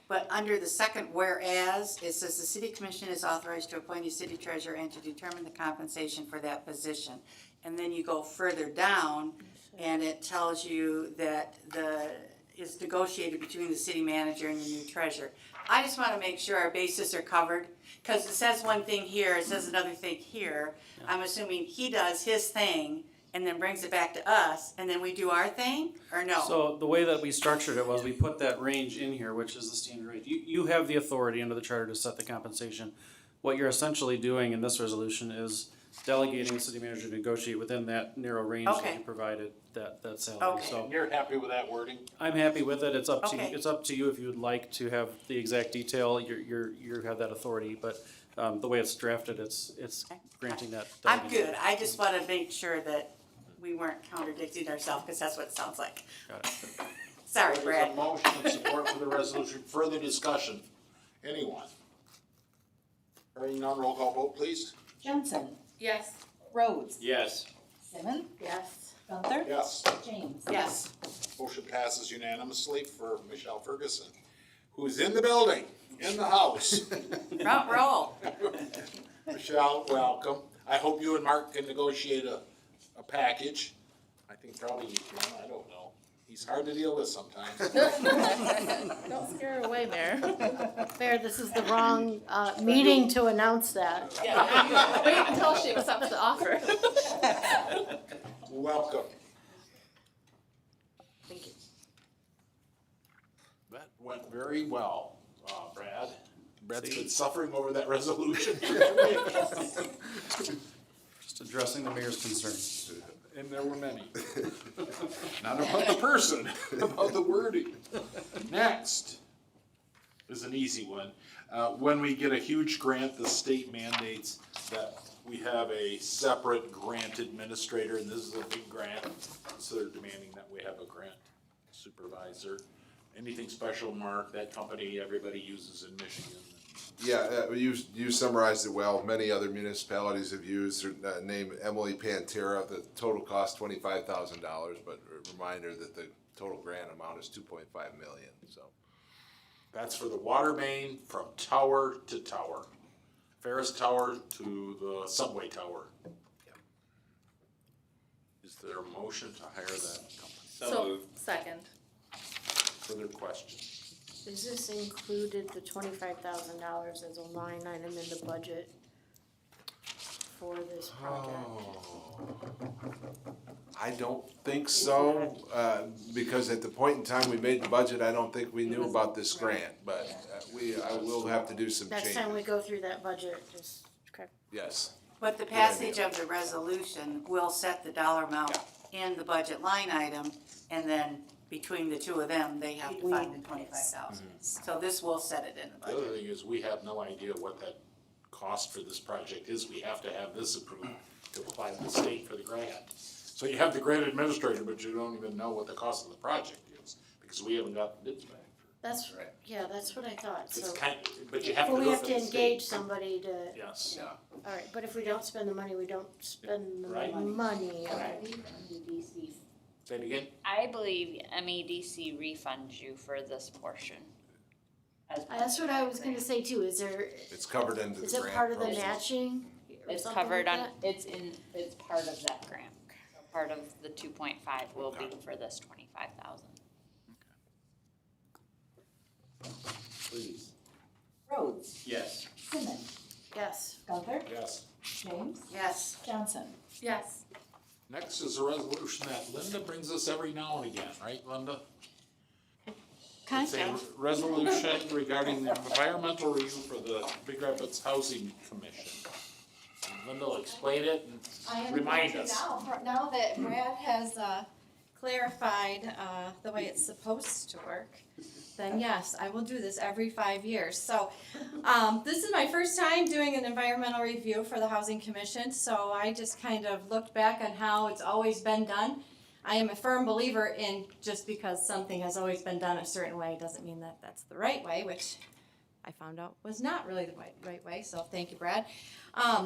Speaker 2: But under the second whereas, it says the city commission is authorized to appoint a city treasurer and to determine the compensation for that position. And then you go further down, and it tells you that it's negotiated between the city manager and the new treasurer. I just wanna make sure our bases are covered, cause it says one thing here, it says another thing here. I'm assuming he does his thing and then brings it back to us, and then we do our thing, or no?
Speaker 8: So the way that we structured it was we put that range in here, which is the standard rate. You have the authority under the charter to set the compensation. What you're essentially doing in this resolution is delegating the city manager to negotiate within that narrow range that
Speaker 2: Okay.
Speaker 8: you provided that salary.
Speaker 2: Okay.
Speaker 8: So
Speaker 1: You're happy with that wording?
Speaker 8: I'm happy with it. It's up to
Speaker 2: Okay.
Speaker 8: it's up to you if you would like to have the exact detail. You have that authority, but the way it's drafted, it's granting that.
Speaker 2: I'm
Speaker 8: delegation.
Speaker 2: good, I just wanna make sure that we weren't contradicting ourselves, cause that's what it sounds like.
Speaker 8: Got it.
Speaker 2: Sorry,
Speaker 1: There's a
Speaker 2: Brad.
Speaker 1: motion and support for the resolution. Further discussion? Anyone? Hearing none, roll call vote, please.
Speaker 3: Johnson,
Speaker 16: Yes.
Speaker 3: Rhodes,
Speaker 12: Yes.
Speaker 3: Simmons,
Speaker 2: Yes.
Speaker 3: Gunther,
Speaker 1: Yes.
Speaker 3: James.
Speaker 2: Yes.
Speaker 1: Motion passes unanimously for Michelle Ferguson, who's in the building, in the house.
Speaker 2: Front row.
Speaker 1: Michelle, welcome. I hope you and Mark can negotiate a package. I think probably you can, I don't know. He's hard to deal with sometimes.
Speaker 16: Don't scare her away, Mayor.
Speaker 6: Mayor, this is the wrong meeting to announce that.
Speaker 16: Yeah, wait until she accepts the offer.
Speaker 1: Welcome.
Speaker 2: Thank you.
Speaker 1: That went very well, Brad. Brad's been suffering over that resolution.
Speaker 8: Just addressing the mayor's concerns.
Speaker 1: And there were many. Not about the person, about the wording. Next is an easy one. When we get a huge grant, the state mandates that we have a separate grant administrator, and this is a big grant, so they're demanding that we have a grant supervisor. Anything special, Mark, that company everybody uses in Michigan?
Speaker 11: Yeah, you summarized it well. Many other municipalities have used her name, Emily Pantera. The total cost $25,000, but a reminder that the total grant amount is $2.5 million. So
Speaker 1: That's for the water main from tower to tower. Ferris Tower to the subway tower. Is there a motion to hire that company?
Speaker 16: So, second.
Speaker 1: Further questions?
Speaker 6: Is this included, the $25,000 as a line item in the budget for this project?
Speaker 11: I don't think so, because at the point in time we made the budget, I don't think we knew about this grant, but I will have to do some
Speaker 6: Next
Speaker 11: changes.
Speaker 6: time we go through that budget, just, okay.
Speaker 11: Yes.
Speaker 2: But the passage of the resolution will set the dollar amount in the budget line item, and then between the two of them, they have to find the 25,000. So this will set it in the
Speaker 1: The
Speaker 2: budget.
Speaker 1: other thing is, we have no idea what that cost for this project is. We have to have this approved to apply to the state for the grant. So you have the grant administrator, but you don't even know what the cost of the project is, because we haven't got the bids back.
Speaker 6: That's, yeah, that's what I thought,
Speaker 1: It's
Speaker 6: so.
Speaker 1: kind, but you have to
Speaker 6: But we
Speaker 1: go
Speaker 6: have
Speaker 1: for
Speaker 6: to
Speaker 1: the state.
Speaker 6: engage somebody to,
Speaker 1: Yes.
Speaker 6: all right, but if we don't spend the money, we don't spend the
Speaker 1: Right.
Speaker 6: money.
Speaker 1: Right. Say it again?
Speaker 17: I believe MEDC refunds you for this portion.
Speaker 6: That's what I was gonna say too, is there,
Speaker 11: It's covered into the
Speaker 6: is
Speaker 11: grant
Speaker 6: it part of the
Speaker 11: process.
Speaker 6: matching? or
Speaker 17: It's
Speaker 6: something
Speaker 17: covered
Speaker 6: like
Speaker 17: on,
Speaker 6: that?
Speaker 17: it's part of that grant. Part of the 2.5 will be for this 25,000.
Speaker 1: Please.
Speaker 3: Rhodes,
Speaker 1: Yes.
Speaker 3: Simmons,
Speaker 6: Yes.
Speaker 3: Gunther,
Speaker 1: Yes.
Speaker 3: James,
Speaker 2: Yes.
Speaker 3: Johnson.
Speaker 16: Yes.
Speaker 1: Next is a resolution that Linda brings us every now and again, right, Linda? It's a resolution regarding the environmental review for the Big Rapids Housing Commission. And Linda will explain it and remind us.
Speaker 13: Now that Brad has clarified the way it's supposed to work, then yes, I will do this every 5 years. So this is my first time doing an environmental review for the Housing Commission, so I just kind of looked back on how it's always been done. I am a firm believer in just because something has always been done a certain way doesn't mean that that's the right way, which I found out was not really the right way, so thank you, Brad.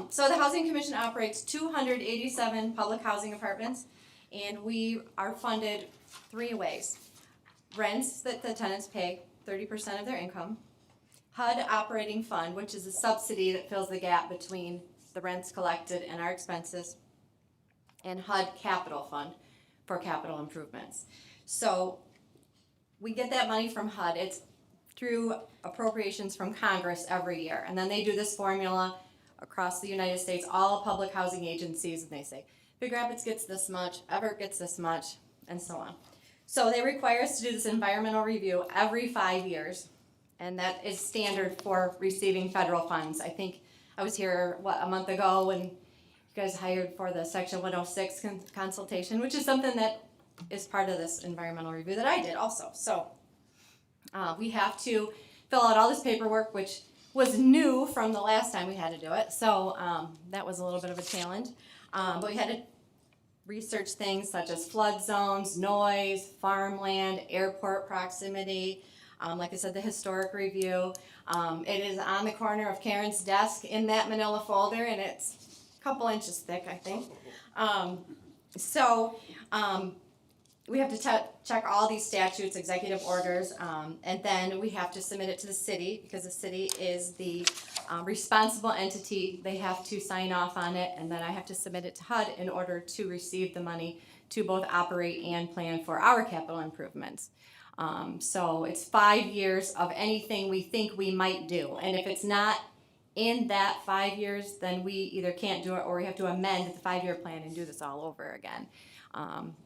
Speaker 13: So the Housing Commission operates 287 public housing apartments, and we are funded 3 ways. Rents that the tenants pay, 30% of their income. HUD Operating Fund, which is a subsidy that fills the gap between the rents collected and our expenses. And HUD Capital Fund for capital improvements. So we get that money from HUD. It's through appropriations from Congress every year. And then they do this formula across the United States, all public housing agencies, and they say, Big Rapids gets this much, Everett gets this much, and so on. So they require us to do this environmental review every 5 years, and that is standard for receiving federal funds. I think I was here, a month ago when you guys hired for the Section 106 consultation, which is something that is part of this environmental review that I did also. So we have to fill out all this paperwork, which was new from the last time we had to do it. So that was a little bit of a challenge. But we had to research things such as flood zones, noise, farmland, airport proximity. Like I said, the historic review. It is on the corner of Karen's desk in that manila folder, and it's a couple inches thick, I think. We have to check all these statutes, executive orders, and then we have to submit it to the city, because the city is the responsible entity. They have to sign off on it, and then I have to submit it to HUD in order to receive the money to both operate and plan for our capital improvements. So it's 5 years of anything we think we might do, and if it's not in that 5 years, then we either can't do it or we have to amend the 5-year plan and do this all over again.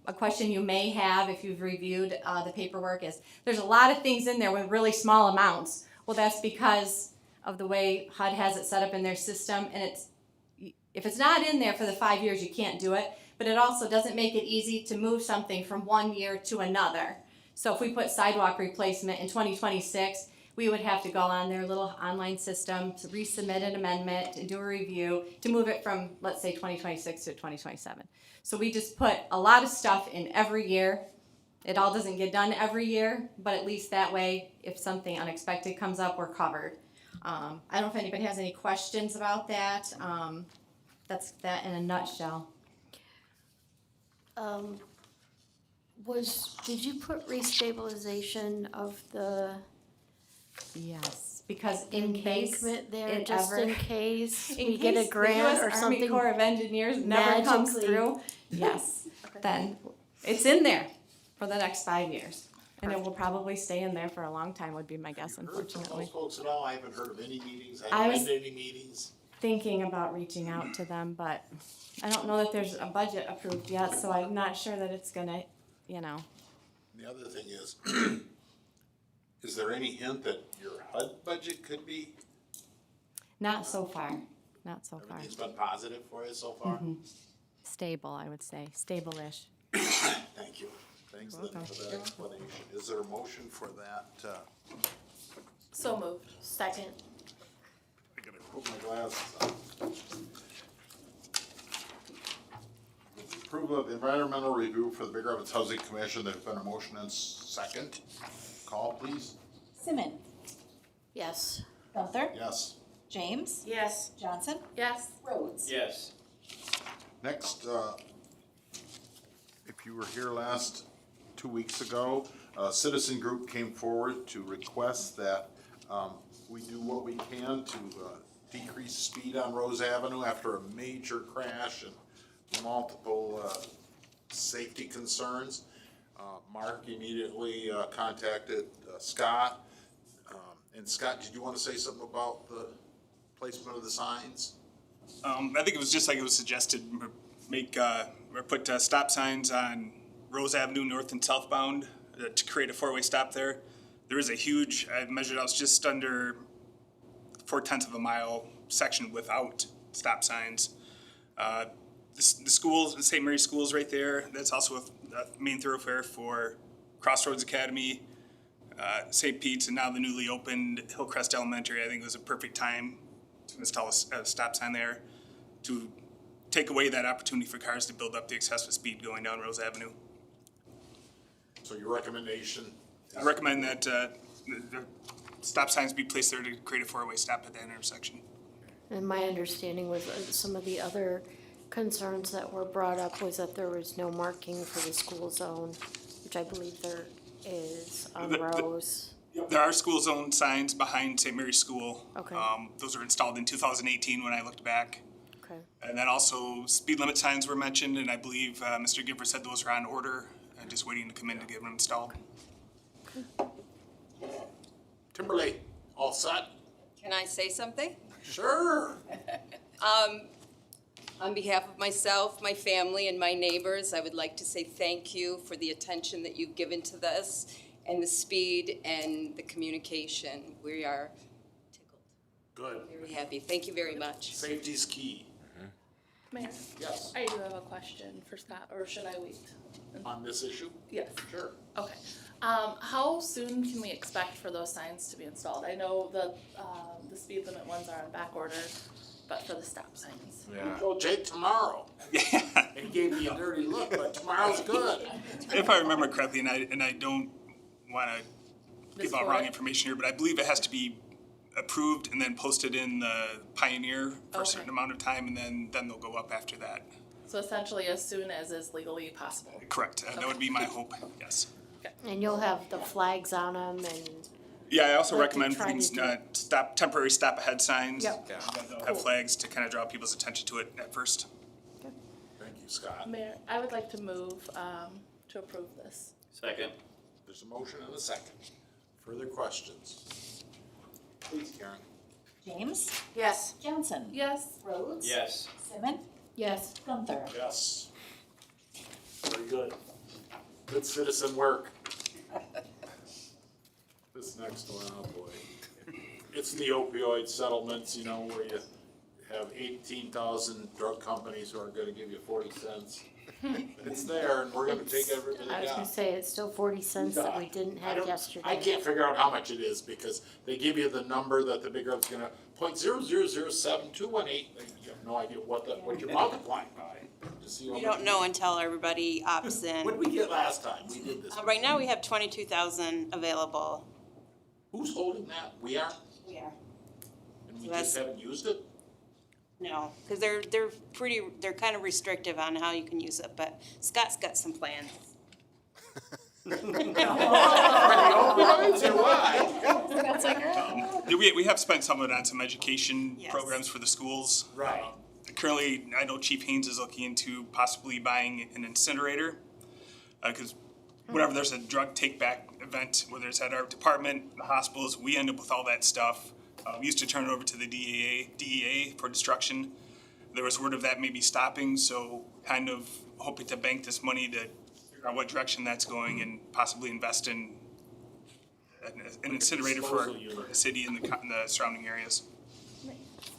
Speaker 13: A question you may have if you've reviewed the paperwork is, there's a lot of things in there with really small amounts. Well, that's because of the way HUD has it set up in their system, and if it's not in there for the 5 years, you can't do it, but it also doesn't make it easy to move something from one year to another. So if we put sidewalk replacement in 2026, we would have to go on their little online system to resubmit an amendment and do a review to move it from, let's say, 2026 to 2027. So we just put a lot of stuff in every year. It all doesn't get done every year, but at least that way, if something unexpected comes up, we're covered. I don't know if anybody has any questions about that. That's that in a nutshell.
Speaker 6: Did you put restabilization of the
Speaker 13: Yes, because in case
Speaker 6: embankment there,
Speaker 13: it
Speaker 6: just
Speaker 13: ever-
Speaker 6: in case
Speaker 13: in
Speaker 6: we get a
Speaker 13: case the
Speaker 6: grant
Speaker 13: US
Speaker 6: or
Speaker 13: Army
Speaker 6: something?
Speaker 13: Corps of Engineers never comes
Speaker 6: magically-
Speaker 13: through, yes, then it's in there for the next 5 years. And it will probably stay in there for a long time, would be my guess,
Speaker 1: Heard from
Speaker 13: unfortunately.
Speaker 1: those folks at all? I haven't heard of any meetings, I
Speaker 13: I
Speaker 1: haven't
Speaker 13: was-
Speaker 1: been to any meetings.
Speaker 13: Thinking about reaching out to them, but I don't know that there's a budget approved yet, so I'm not sure that it's gonna, you know.
Speaker 1: The other thing is there any hint that your HUD budget could be,
Speaker 13: Not so far, not so far.
Speaker 1: everything's been positive for you so far?
Speaker 13: Stable, I would say, stable-ish.
Speaker 1: Thank you. Thanks Lynn,
Speaker 13: welcome.
Speaker 1: for that explanation. Is there a motion for that?
Speaker 16: So moved.
Speaker 6: Second.
Speaker 1: I gotta put my glasses on. With the approval of the environmental review for the Big Rapids Housing Commission, there's been a motion and second. Call, please.
Speaker 3: Simmons,
Speaker 6: Yes.
Speaker 3: Gunther,
Speaker 1: Yes.
Speaker 3: James,
Speaker 2: Yes.
Speaker 3: Johnson,
Speaker 16: Yes.
Speaker 3: Rhodes.
Speaker 12: Yes.
Speaker 1: Next, if you were here last 2 weeks ago, a citizen group came forward to request that we do what we can to decrease speed on Rose Avenue after a major crash and multiple safety concerns. Mark immediately contacted Scott. And Scott, did you want to say something about the placement of the signs?
Speaker 15: I think it was just like it was suggested, put stop signs on Rose Avenue north and southbound to create a four-way stop there. There is a huge, I measured out, it's just under 4/10 of a mile section without stop signs. The schools, the St. Mary's Schools right there, that's also a main thoroughfare for Crossroads Academy, St. Pete's, and now the newly opened Hillcrest Elementary. I think it was a perfect time to install a stop sign there to take away that opportunity for cars to build up the excessive speed going down Rose Avenue.
Speaker 1: So your recommendation?
Speaker 15: I recommend that the stop signs be placed there to create a four-way stop at that intersection.
Speaker 6: And my understanding was some of the other concerns that were brought up was that there was no marking for the school zone, which I believe there is on Rose.
Speaker 15: There are school zone signs behind St. Mary's School.
Speaker 6: Okay.
Speaker 15: Those were installed in 2018 when I looked back.
Speaker 6: Okay.
Speaker 15: And then also speed limit signs were mentioned, and I believe Mr. Gibber said those are on order and just waiting to come in to get them installed.
Speaker 1: Timberlake, all set?
Speaker 18: Can I say something?
Speaker 1: Sure.
Speaker 18: On behalf of myself, my family, and my neighbors, I would like to say thank you for the attention that you've given to this and the speed and the communication. We are
Speaker 1: Good.
Speaker 18: very happy. Thank you very much.
Speaker 1: Safety's key.
Speaker 16: Mayor?
Speaker 1: Yes.
Speaker 16: I do have a question for Scott, or should I wait?
Speaker 1: On this issue?
Speaker 16: Yes.
Speaker 1: Sure.
Speaker 16: Okay. How soon can we expect for those signs to be installed? I know the speed limit ones are on back order, but for the stop signs.
Speaker 1: Yeah. Well, Jake, tomorrow. He gave me a dirty look, but tomorrow's good.
Speaker 15: If I remember correctly, and I don't want to give out wrong information here, but I believe it has to be approved and then posted in the Pioneer for a certain amount of time, and then they'll go up after that.
Speaker 16: So essentially as soon as is legally possible.
Speaker 15: Correct. That would be my hope, yes.
Speaker 6: And you'll have the flags on them and.
Speaker 15: Yeah, I also
Speaker 6: Like you
Speaker 15: recommend
Speaker 6: try
Speaker 15: putting
Speaker 6: to
Speaker 15: temporary stop ahead signs.
Speaker 6: Yep.
Speaker 15: They'll have flags to kind of draw people's attention to it at first.
Speaker 1: Thank you, Scott.
Speaker 16: Mayor, I would like to move to approve this.
Speaker 12: Second.
Speaker 1: There's a motion and a second. Further questions? Please, Karen.
Speaker 3: James,
Speaker 2: Yes.
Speaker 3: Johnson,
Speaker 16: Yes.
Speaker 3: Rhodes.
Speaker 12: Yes.
Speaker 3: Simmons,
Speaker 6: Yes.
Speaker 3: Gunther.
Speaker 1: Yes. Very good. Good citizen work. This next one, oh boy. It's the opioid settlements, you know, where you have 18,000 drug companies who are gonna give you 40 cents. It's there, and we're gonna take everybody
Speaker 6: I was
Speaker 1: down.
Speaker 6: gonna say, it's still 40 cents that we didn't
Speaker 1: I
Speaker 6: have
Speaker 1: don't-
Speaker 6: yesterday.
Speaker 1: I can't figure out how much it is, because they give you the number that the big gov's gonna, 0.0007218, you have no idea what you're multiplying by, to see how
Speaker 19: We
Speaker 1: much.
Speaker 19: don't know until everybody opts in.
Speaker 1: What did we get last time? We did this.
Speaker 19: Right now, we have 22,000 available.
Speaker 1: Who's holding that? We are?
Speaker 19: We are.
Speaker 1: And we
Speaker 19: So
Speaker 1: just
Speaker 19: that's-
Speaker 1: haven't used it?
Speaker 19: No, because they're kind of restrictive on how you can use it, but Scott's got some plans.
Speaker 15: We have spent some of it on some education
Speaker 19: Yes.
Speaker 15: programs for the schools.
Speaker 1: Right.
Speaker 15: Currently, I know Chief Haynes is looking into possibly buying an incinerator. Because whenever there's a drug take-back event, whether it's at our department, the hospitals, we end up with all that stuff. We used to turn it over to the DEA for destruction. There was word of that maybe stopping, so kind of hoping to bank this money to figure out what direction that's going and possibly invest in an incinerator for
Speaker 1: disposal unit.
Speaker 15: the city and the surrounding areas.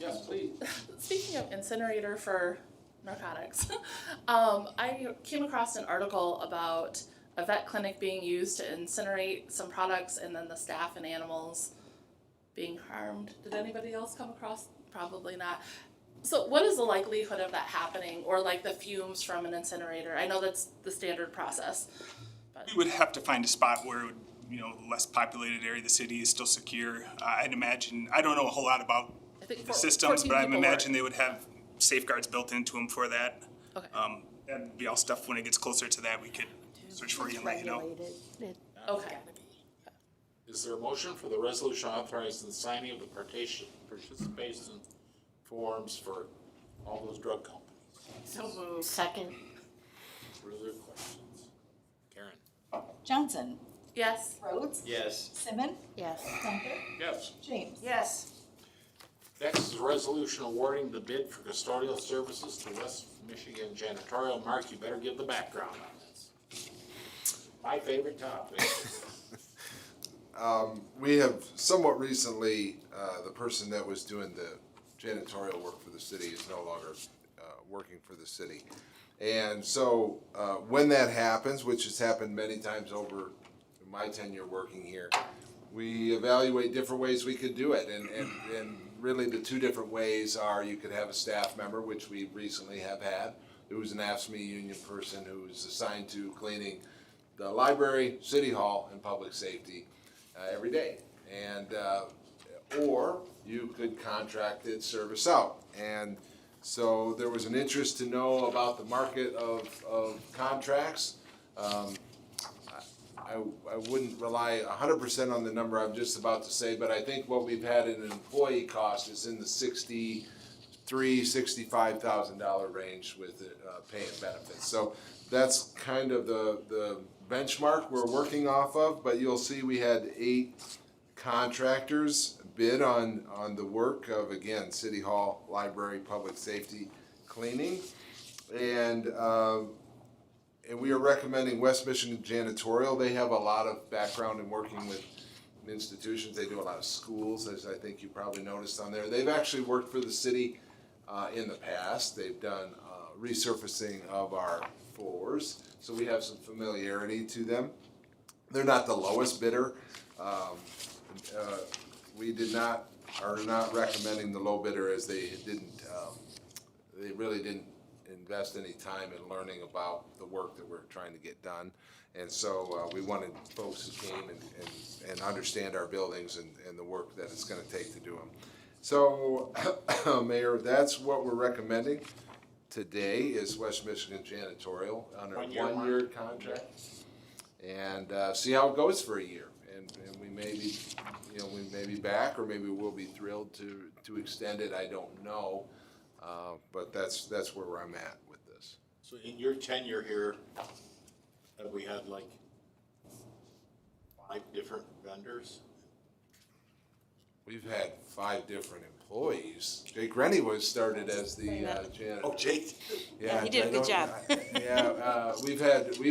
Speaker 1: Yes, please.
Speaker 16: Speaking of incinerator for narcotics, I came across an article about a vet clinic being used to incinerate some products and then the staff and animals being harmed. Did anybody else come across? Probably not. So what is the likelihood of that happening, or like the fumes from an incinerator? I know that's the standard process.
Speaker 15: We would have to find a spot where, it would, less populated area of the city is still secure. I'd imagine, I don't know a whole lot about
Speaker 16: I think
Speaker 15: the
Speaker 16: 14
Speaker 15: systems, but I
Speaker 16: people
Speaker 15: imagine
Speaker 16: were-
Speaker 15: they would have safeguards built into them for that.
Speaker 16: Okay.
Speaker 15: That'd be all stuff when it gets closer to that, we could search for you and let you know.
Speaker 6: Regulated. It-
Speaker 16: Okay.
Speaker 1: Is there a motion for the resolution authorizing the signing of the participation forms for all those drug companies?
Speaker 2: So moved.
Speaker 6: Second,
Speaker 1: Further questions? Karen?
Speaker 3: Johnson,
Speaker 16: Yes.
Speaker 3: Rhodes,
Speaker 12: Yes.
Speaker 3: Simmons,
Speaker 6: yes.
Speaker 3: Gunter,
Speaker 1: Yes.
Speaker 3: James.
Speaker 2: Yes.
Speaker 1: Next is a resolution awarding the bid for custodial services to West Michigan Janitorial. Mark, you better give the background on this. My favorite topic.
Speaker 11: We have somewhat recently, the person that was doing the janitorial work for the city is no longer working for the city. And so when that happens, which has happened many times over my tenure working here, we evaluate different ways we could do it. And really the two different ways are you could have a staff member, which we recently have had, who's an AFSCME union person who's assigned to cleaning the library, city hall, and public safety every day. And, or you could contract its service out. And so there was an interest to know about the market of contracts. I wouldn't rely 100% on the number I'm just about to say, but I think what we've had in an employee cost is in the $65,000 range with pay and benefits. So that's kind of the benchmark we're working off of, but you'll see we had 8 contractors bid on the work of, again, City Hall, Library, Public Safety, cleaning. And we are recommending West Michigan Janitorial. They have a lot of background in working with institutions. They do a lot of schools, as I think you probably noticed on there. They've actually worked for the city in the past. They've done resurfacing of our floors, so we have some familiarity to them. They're not the lowest bidder. We are not recommending the low bidder, as they really didn't invest any time in learning about the work that we're trying to get done. And so we wanted folks who came and understand our buildings and the work that it's gonna take to do them. So, Mayor, that's what we're recommending today is West Michigan Janitorial on a 1-year contract. And see how it goes for a year. And we may be, we may be back, or maybe we'll be thrilled to extend it, I don't know. But that's where I'm at with this.
Speaker 1: So in your tenure here, have we had like 5 different vendors?
Speaker 11: We've had 5 different employees. Jake Rennie was started as the janitor.
Speaker 1: Oh, Jake?
Speaker 19: Yeah, he did a good job.
Speaker 11: Yeah, we've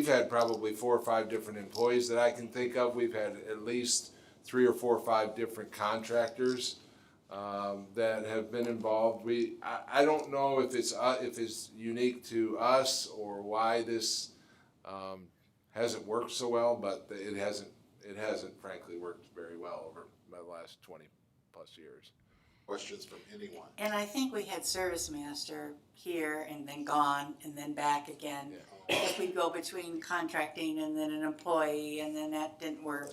Speaker 11: had probably 4 or 5 different employees that I can think of. We've had at least 3 or 4 or 5 different contractors that have been involved. I don't know if it's unique to us or why this hasn't worked so well, but it hasn't frankly worked very well over the last 20 plus years.
Speaker 1: Questions from anyone?
Speaker 2: And I think we had Service Master here and then gone and then back again. If we go between contracting and then an employee and then that didn't work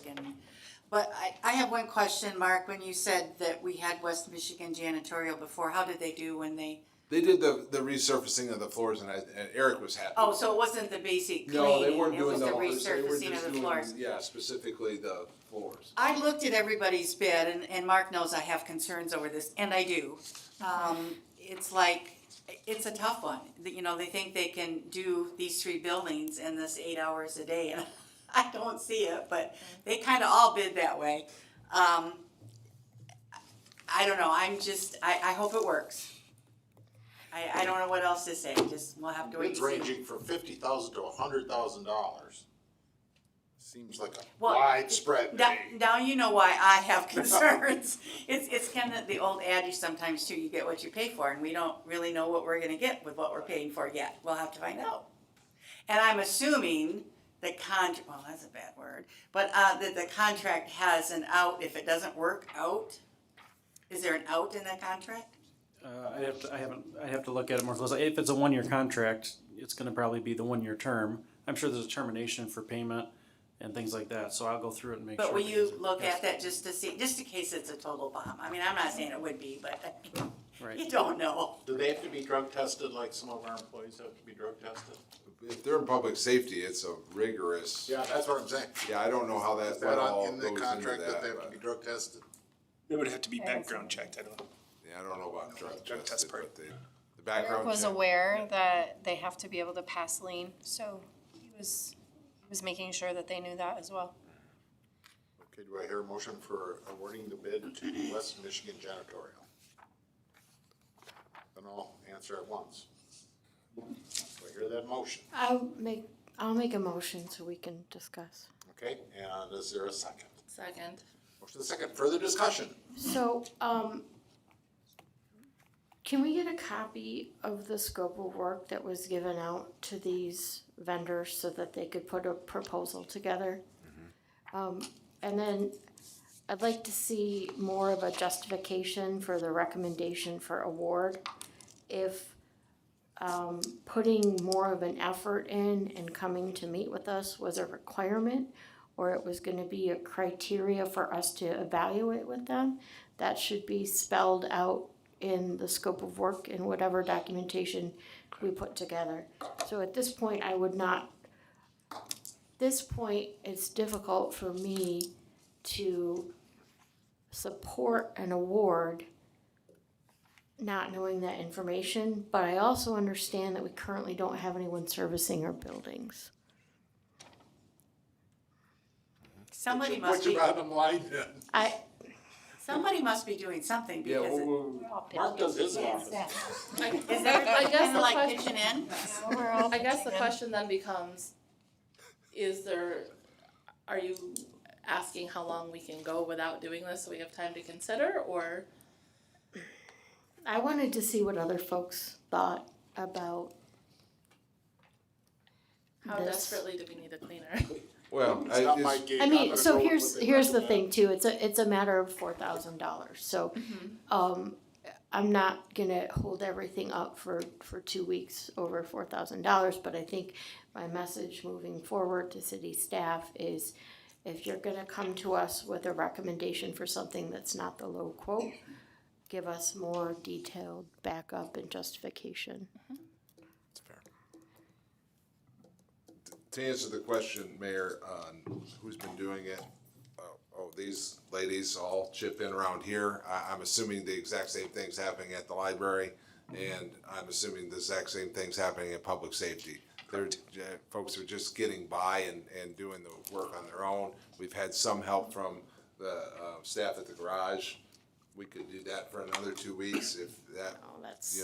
Speaker 2: but I have one question, Mark, when you said that we had West Michigan Janitorial before, how did they do when they?
Speaker 11: They did the resurfacing of the floors and Eric was happy.
Speaker 2: Oh, so it wasn't the basic cleaning?
Speaker 11: No, they weren't
Speaker 2: it
Speaker 11: doing
Speaker 2: was
Speaker 11: the
Speaker 2: the
Speaker 11: whole, they were
Speaker 2: resurfacing
Speaker 11: just
Speaker 2: of the
Speaker 11: doing,
Speaker 2: floors.
Speaker 11: yeah, specifically the floors.
Speaker 2: I looked at everybody's bid, and Mark knows I have concerns over this, and I do. It's like, it's a tough one. You know, they think they can do these 3 buildings in this 8 hours a day, and I don't see it, but they kind of all bid that way. I don't know, I hope it works. I don't know what else to say, we'll have to wait
Speaker 1: Bids
Speaker 2: and see.
Speaker 1: ranging from $50,000 to $100,000. Seems like a
Speaker 2: Well,
Speaker 1: widespread.
Speaker 2: Now you know why I have concerns. It's kind of the old adage sometimes too, you get what you pay for, and we don't really know what we're gonna get with what we're paying for yet. We'll have to find out. And I'm assuming the well, that's a bad word, but that the contract has an out if it doesn't work out. Is there an out in that contract?
Speaker 8: I have to look at it more closely. If it's a 1-year contract, it's gonna probably be the 1-year term. I'm sure there's a termination for payment and things like that, so I'll go through it and make sure.
Speaker 2: But will you look at that just to see, just in case it's a total bomb? I mean, I'm not saying it would be, but
Speaker 8: Right.
Speaker 2: you don't know.
Speaker 1: Do they have to be drug tested like some of our employees have to be drug tested?
Speaker 11: If they're in public safety, it's a rigorous.
Speaker 1: Yeah, that's what I'm saying.
Speaker 11: Yeah, I don't know how that
Speaker 1: Is that
Speaker 11: all
Speaker 1: in
Speaker 11: goes
Speaker 1: the
Speaker 11: into
Speaker 1: contract that
Speaker 11: that,
Speaker 1: they have to
Speaker 11: but-
Speaker 1: be drug tested?
Speaker 15: They would have to be background checked, I don't know.
Speaker 11: Yeah, I don't know about drug
Speaker 15: test
Speaker 11: tested,
Speaker 15: part.
Speaker 11: but the
Speaker 20: Eric
Speaker 11: background
Speaker 20: was
Speaker 11: check.
Speaker 20: aware that they have to be able to pass lien, so he was making sure that they knew that as well.
Speaker 1: Okay, do I hear a motion for awarding the bid to West Michigan Janitorial? Then I'll answer at once. Do I hear that motion?
Speaker 6: I'll make a motion so we can discuss.
Speaker 1: Okay, and is there a second?
Speaker 16: Second.
Speaker 1: Motion is second, further discussion?
Speaker 6: So, can we get a copy of the scope of work that was given out to these vendors so that they could put a proposal together? And then I'd like to see more of a justification for the recommendation for award. If putting more of an effort in and coming to meet with us was a requirement, or it was gonna be a criteria for us to evaluate with them, that should be spelled out in the scope of work and whatever documentation we put together. So at this point, it's difficult for me to support an award not knowing that information, but I also understand that we currently don't have anyone servicing our buildings.
Speaker 2: Somebody
Speaker 1: What's
Speaker 2: must
Speaker 1: your
Speaker 2: be,
Speaker 1: bottom line then?
Speaker 2: somebody must be doing something
Speaker 1: Yeah,
Speaker 2: because
Speaker 1: Mark does his office.
Speaker 2: is
Speaker 16: I
Speaker 2: everybody
Speaker 16: guess
Speaker 2: kinda
Speaker 16: the
Speaker 2: like
Speaker 16: question-
Speaker 2: pitching in?
Speaker 16: I guess the question then becomes, are you asking how long we can go without doing this so we have time to consider, or?
Speaker 6: I wanted to see what other folks thought about
Speaker 16: How
Speaker 6: this.
Speaker 16: desperately do we need a cleaner?
Speaker 11: Well,
Speaker 1: It's not my gig.
Speaker 6: I
Speaker 1: I'm
Speaker 6: mean,
Speaker 1: gonna
Speaker 6: so
Speaker 1: go with
Speaker 6: here's
Speaker 1: what they
Speaker 6: the
Speaker 1: recommend.
Speaker 6: thing too, it's a matter of $4,000, so, I'm not gonna hold everything up for 2 weeks over $4,000, but I think my message moving forward to city staff is if you're gonna come to us with a recommendation for something that's not the low quote, give us more detailed backup and justification.
Speaker 11: That's fair. To answer the question, Mayor, on who's been doing it, these ladies all chip in around here. I'm assuming the exact same thing's happening at the library, and I'm assuming the exact same thing's happening at public safety. Folks are just getting by and doing the work on their own. We've had some help from the staff at the garage. We could do that for another 2 weeks if that,
Speaker 6: Oh, that's,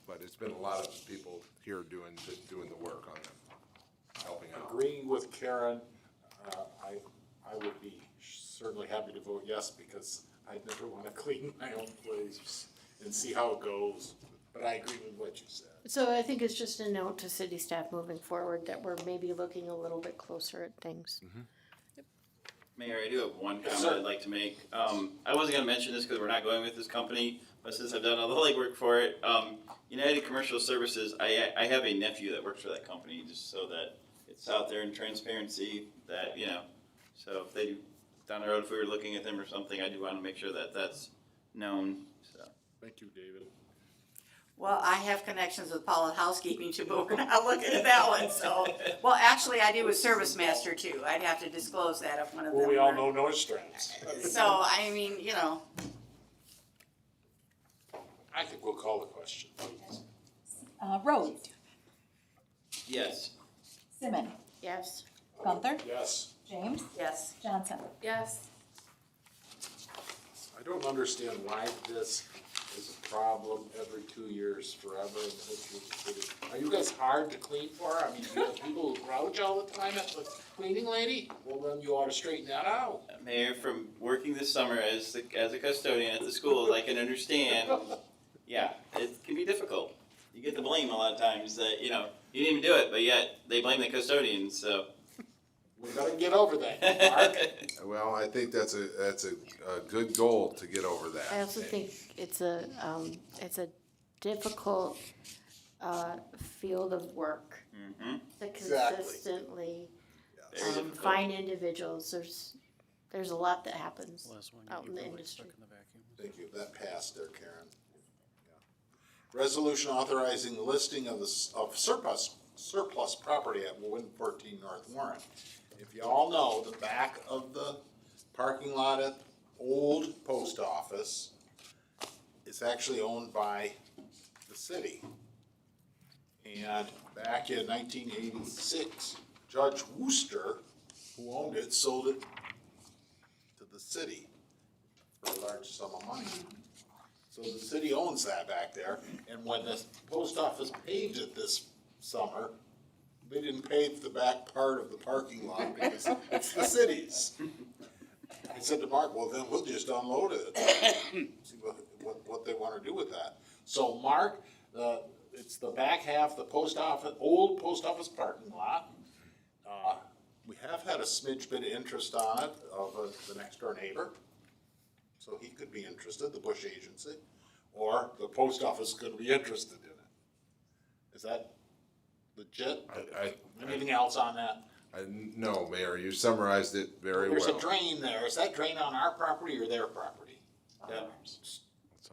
Speaker 11: but it's been a lot of people here doing the work on them, helping out.
Speaker 1: Agreeing with Karen, I would be certainly happy to vote yes, because I'd never wanna clean my own place and see how it goes. But I agree with what you said.
Speaker 6: So I think it's just a note to city staff moving forward that we're maybe looking a little bit closer at things.
Speaker 21: Mayor, I do have one
Speaker 1: Yes,
Speaker 21: comment
Speaker 1: sir.
Speaker 21: I'd like to make. I wasn't gonna mention this because we're not going with this company, but since I've done all the legwork for it, United Commercial Services, I have a nephew that works for that company, just so that it's out there in transparency that, so if they, down the road, if we were looking at them or something, I do wanna make sure that that's known, so.
Speaker 1: Thank you, David.
Speaker 2: Well, I have connections with Paula Housekeeping too, but we're not looking at that one, so. Well, actually, I do with Service Master too. I'd have to disclose that if one of them
Speaker 1: Well, we all
Speaker 2: were-
Speaker 1: know Nordstrom's.
Speaker 2: So, I mean,
Speaker 1: I think we'll call the question.
Speaker 3: Rhodes,
Speaker 21: Yes.
Speaker 3: Simmon,
Speaker 6: Yes.
Speaker 3: Gunther,
Speaker 1: Yes.
Speaker 3: James,
Speaker 2: yes.
Speaker 3: Johnson.
Speaker 16: Yes.
Speaker 1: I don't understand why this is a problem every 2 years forever in the history of the city. Are you guys hard to clean for? I mean, you have people who grouch all the time at the cleaning lady? Well, then you ought to straighten that out.
Speaker 21: Mayor, from working this summer as a custodian at the schools, I can understand, yeah, it can be difficult. You get the blame a lot of times that, you didn't even do it, but yet they blame the custodians, so.
Speaker 1: We gotta get over that, Mark.
Speaker 11: Well, I think that's a good goal to get over that.
Speaker 6: I also think it's a difficult, field of work
Speaker 21: Mm-hmm.
Speaker 6: to
Speaker 1: Exactly.
Speaker 6: consistently,
Speaker 21: Very difficult.
Speaker 6: find individuals. There's a lot that happens
Speaker 8: Last one,
Speaker 6: out
Speaker 8: you
Speaker 6: in the
Speaker 8: probably
Speaker 6: industry.
Speaker 8: stuck in the vacuum.
Speaker 1: Thank you, that passed there, Karen. Yeah. Resolution authorizing the listing of surplus property at 114 North Warren. If you all know, the back of the parking lot at old post office is actually owned by the city. And back in 1986, Judge Wooster, who owned it, sold it to the city for a large sum of money. So the city owns that back there, and when the post office paved it this summer, they didn't pave the back part of the parking lot because it's the city's. I said to Mark, well, then we'll just unload it, see what they wanna do with that. So Mark, it's the back half, the old post office parking lot. We have had a smidge bit of interest on it of the next door neighbor. So he could be interested, the Bush Agency, or the post office could be interested in it. Is that legit? Anything else on that?
Speaker 11: No, Mayor, you summarized it very well.
Speaker 1: There's a drain there. Is that drain on our property or their property? Yeah.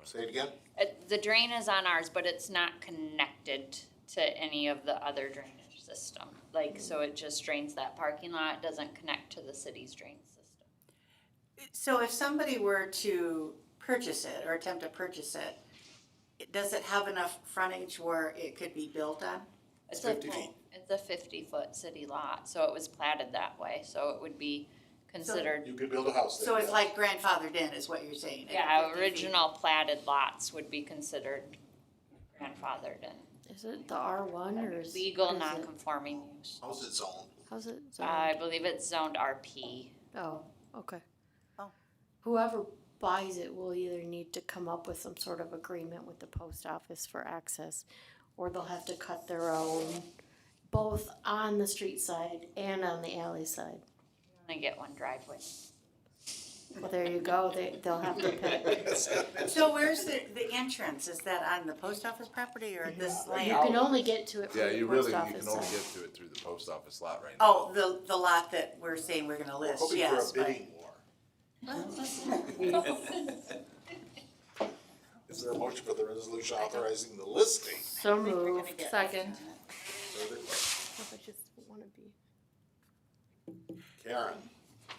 Speaker 1: Say it again?
Speaker 17: The drain is on ours, but it's not connected to any of the other drainage system. So it just drains that parking lot, it doesn't connect to the city's drain system.
Speaker 2: So if somebody were to purchase it or attempt to purchase it, does it have enough frontage where it could be built on?
Speaker 17: It's
Speaker 1: 50 feet.
Speaker 17: It's a 50-foot city lot, so it was platted that way, so it would be considered.
Speaker 1: You could build a house there.
Speaker 2: So it's like grandfathered in is what you're saying? at
Speaker 17: Yeah,
Speaker 2: 50 feet.
Speaker 17: original platted lots would be considered grandfathered in.
Speaker 6: Is it the R1 or is?
Speaker 17: Legal
Speaker 6: what is it?
Speaker 17: non-conforming use.
Speaker 1: How's it zoned?
Speaker 6: How's it zoned?
Speaker 17: I believe it's zoned RP.
Speaker 6: Oh, okay.
Speaker 2: Oh.
Speaker 6: Whoever buys it will either need to come up with some sort of agreement with the post office for access, or they'll have to cut their own, both on the street side and on the alley side.
Speaker 17: You only get one driveway.
Speaker 6: Well, there you go, they'll have to pay.
Speaker 2: So where's the entrance? Is that on the post office property or this land?
Speaker 6: You can only get to it from
Speaker 11: Yeah,
Speaker 6: the
Speaker 11: you
Speaker 6: post
Speaker 11: can
Speaker 6: office
Speaker 11: only
Speaker 6: side.
Speaker 11: get to it through the post office lot right now.
Speaker 2: Oh, the lot that we're saying we're gonna list,
Speaker 1: Hoping
Speaker 2: yes,
Speaker 1: for a
Speaker 2: but.
Speaker 1: bidding war. Is there a motion for the resolution authorizing the listing?
Speaker 6: So moved.
Speaker 16: Second.
Speaker 1: Further questions?
Speaker 6: I just wanna be.
Speaker 1: Karen?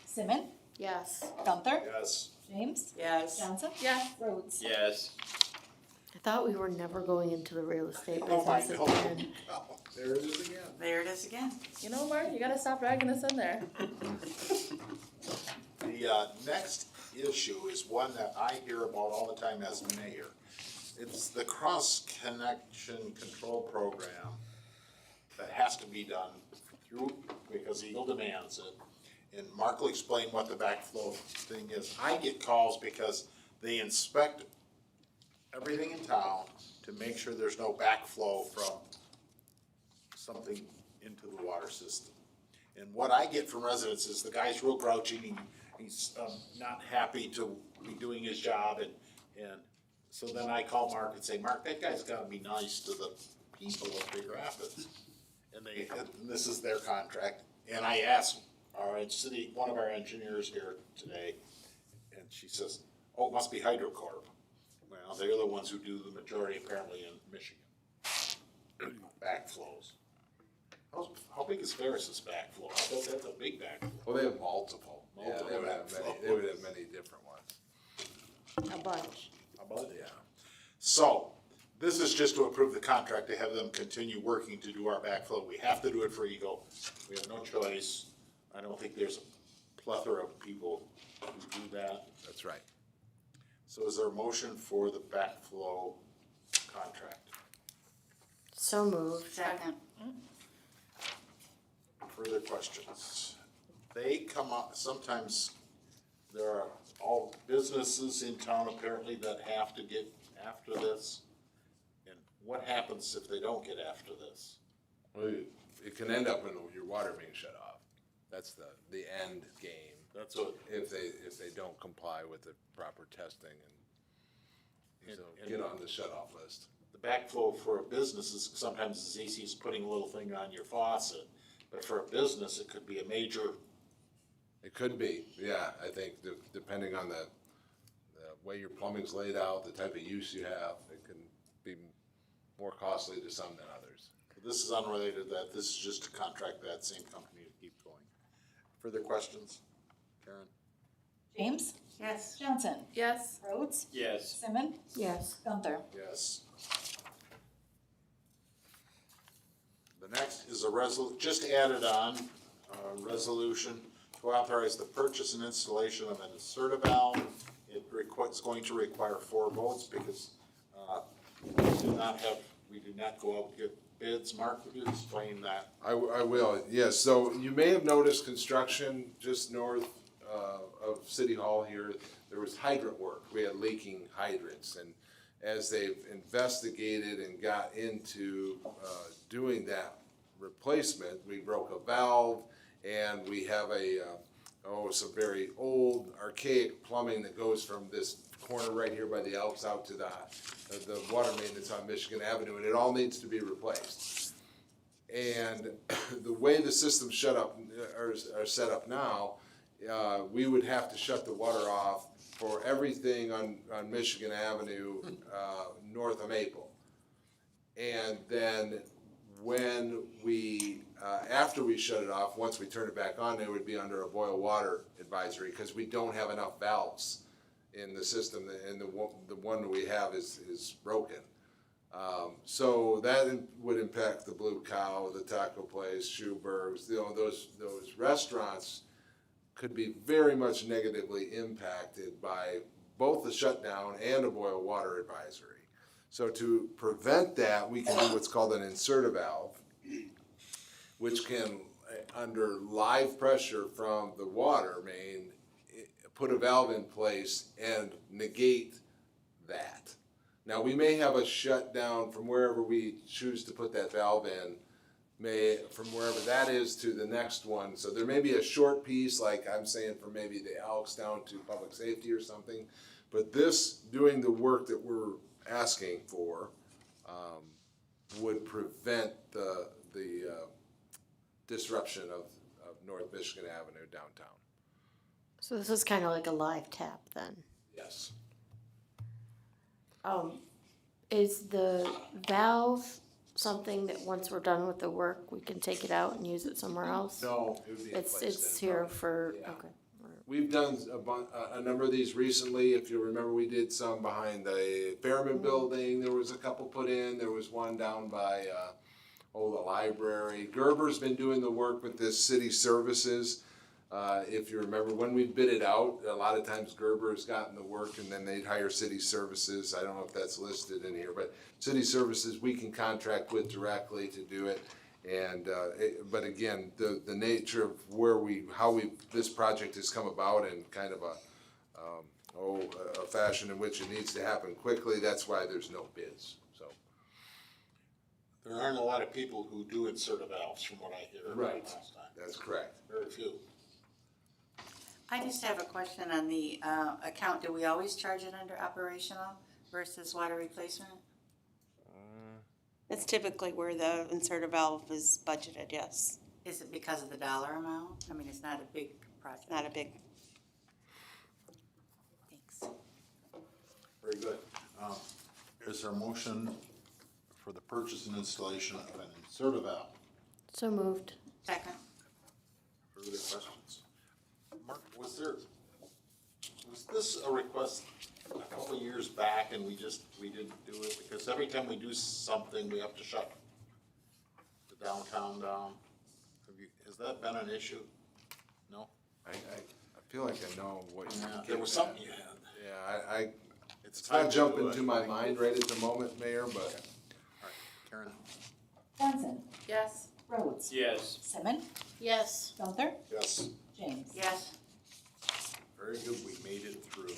Speaker 3: Simmon,
Speaker 6: Yes.
Speaker 3: Gunther,
Speaker 1: Yes.
Speaker 3: James,
Speaker 2: Yes.
Speaker 3: Johnson.
Speaker 16: Yes.
Speaker 3: Rhodes.
Speaker 21: Yes.
Speaker 6: I thought we were never going into the real estate
Speaker 1: Oh my
Speaker 6: business
Speaker 1: God.
Speaker 6: again.
Speaker 1: There it is again.
Speaker 2: There it is again.
Speaker 16: You know, Mark, you gotta stop dragging us in there.
Speaker 1: The next issue is one that I hear about all the time as mayor. It's the cross-connection control program that has to be done through, because Eagle demands it. and Mark will explain what the backflow thing is. I get calls because they inspect everything in town to make sure there's no backflow from something into the water system. And what I get from residents is the guy's real grouchy, he's not happy to be doing his job, and so then I call Mark and say, Mark, that guy's gotta be nice to the people of Big Rapids. And this is their contract, and I asked one of our engineers here today, and she says, oh, it must be HydroCorp. Well, they're the ones who do the majority apparently in Michigan. Backflows. How big is Ferris's backflow? I bet that's a big backflow.
Speaker 11: Well, they have multiple. Yeah, they would have many different ones.
Speaker 6: A bunch.
Speaker 11: Yeah.
Speaker 1: So, this is just to approve the contract to have them continue working to do our backflow. We have to do it for Eagle. We have no choice. I don't think there's a plethora of people who do that.
Speaker 11: That's right.
Speaker 1: So is there a motion for the backflow contract?
Speaker 6: So moved.
Speaker 2: Second.
Speaker 1: Further questions? They come up, sometimes there are all businesses in town apparently that have to get after this. And what happens if they don't get after this?
Speaker 11: Well, it can end up in your water being shut off. That's the end game.
Speaker 1: That's what.
Speaker 11: If they don't comply with the proper testing and so get on the shut off list.
Speaker 1: The backflow for a business is sometimes as easy as putting a little thing on your faucet, but for a business, it could be a major.
Speaker 11: It could be, yeah, I think depending on the way your plumbing's laid out, the type of use you have, it can be more costly to some than others.
Speaker 1: This is unrelated to that, this is just to contract that same company to keep going. Further questions? Karen?
Speaker 3: James?
Speaker 2: Yes.
Speaker 3: Johnson?
Speaker 16: Yes.
Speaker 3: Rhodes?
Speaker 21: Yes.
Speaker 3: Simmons?
Speaker 6: Yes.
Speaker 3: Gunther?
Speaker 1: Yes. The next is just added on, resolution to authorize the purchase and installation of an inserter valve. It's going to require 4 votes because, we do not go out and get bids. Mark, would you explain that?
Speaker 11: I will, yes. So you may have noticed construction just north of City Hall here. There was hydrant work. We had leaking hydrants. And as they've investigated and got into doing that replacement, we broke a valve and we have some very old archaic plumbing that goes from this corner right here by the Elks out to the water main that's on Michigan Avenue, and it all needs to be replaced. And the way the system's set up now, we would have to shut the water off for everything on Michigan Avenue north of Maple. And then when after we shut it off, once we turn it back on, it would be under a boil water advisory because we don't have enough valves in the system, and the one we have is broken. So that would impact the Blue Cow, the Taco Place, Schuberg's, those restaurants could be very much negatively impacted by both the shutdown and a boil water advisory. So to prevent that, we can do what's called an inserter valve, which can, under live pressure from the water main, put a valve in place and negate that. Now, we may have a shutdown from wherever we choose to put that valve in, from wherever that is to the next one. So there may be a short piece, like I'm saying, from maybe the Elks down to public safety or something. But this, doing the work that we're asking for, would prevent the disruption of North Michigan Avenue downtown.
Speaker 6: So this is kind of like a live tap then?
Speaker 11: Yes.
Speaker 6: Is the valve something that once we're done with the work, we can take it out and use it somewhere else?
Speaker 11: No, it would be in place
Speaker 6: It's
Speaker 11: then.
Speaker 6: here for,
Speaker 11: Yeah.
Speaker 6: okay.
Speaker 11: We've done a number of these recently. If you remember, we did some behind the Fairman Building. There was a couple put in. There was one down by, the library. Gerber's been doing the work with this city services. If you remember, when we bid it out, a lot of times Gerber's gotten the work and then they'd hire city services. I don't know if that's listed in here, but city services we can contract with directly to do it. And, but again, the nature of this project has come about in kind of a fashion in which it needs to happen quickly, that's why there's no bids, so.
Speaker 1: There aren't a lot of people who do insert valves from what I hear.
Speaker 11: Right.
Speaker 1: Last time.
Speaker 11: That's correct.
Speaker 1: Very few.
Speaker 2: I just have a question on the account. Do we always charge it under operational versus water replacement?
Speaker 19: That's typically where the inserter valve is budgeted, yes.
Speaker 2: Is it because of the dollar amount? I mean, it's not a big project.
Speaker 19: Not a big,
Speaker 2: Thanks.
Speaker 1: Very good. Is there a motion for the purchase and installation of an insert valve?
Speaker 6: So moved.
Speaker 2: Second.
Speaker 1: Further questions? Mark, was this a request a couple of years back and we didn't do it? Because every time we do something, we have to shut the downtown down. Has that been an issue? No?
Speaker 11: I feel like I know what you're
Speaker 1: Yeah,
Speaker 11: getting
Speaker 1: there was
Speaker 11: at.
Speaker 1: something you had.
Speaker 11: Yeah,
Speaker 1: It's
Speaker 11: it's not
Speaker 1: time to
Speaker 11: jumping
Speaker 1: do it.
Speaker 11: to my mind right at the moment, Mayor, but.
Speaker 1: All right, Karen?
Speaker 3: Johnson,
Speaker 16: Yes.
Speaker 3: Rhodes,
Speaker 21: Yes.
Speaker 3: Simmon,
Speaker 6: Yes.
Speaker 3: Gunther,
Speaker 1: Yes.
Speaker 3: James.
Speaker 2: Yes.
Speaker 1: Very good, we made it through.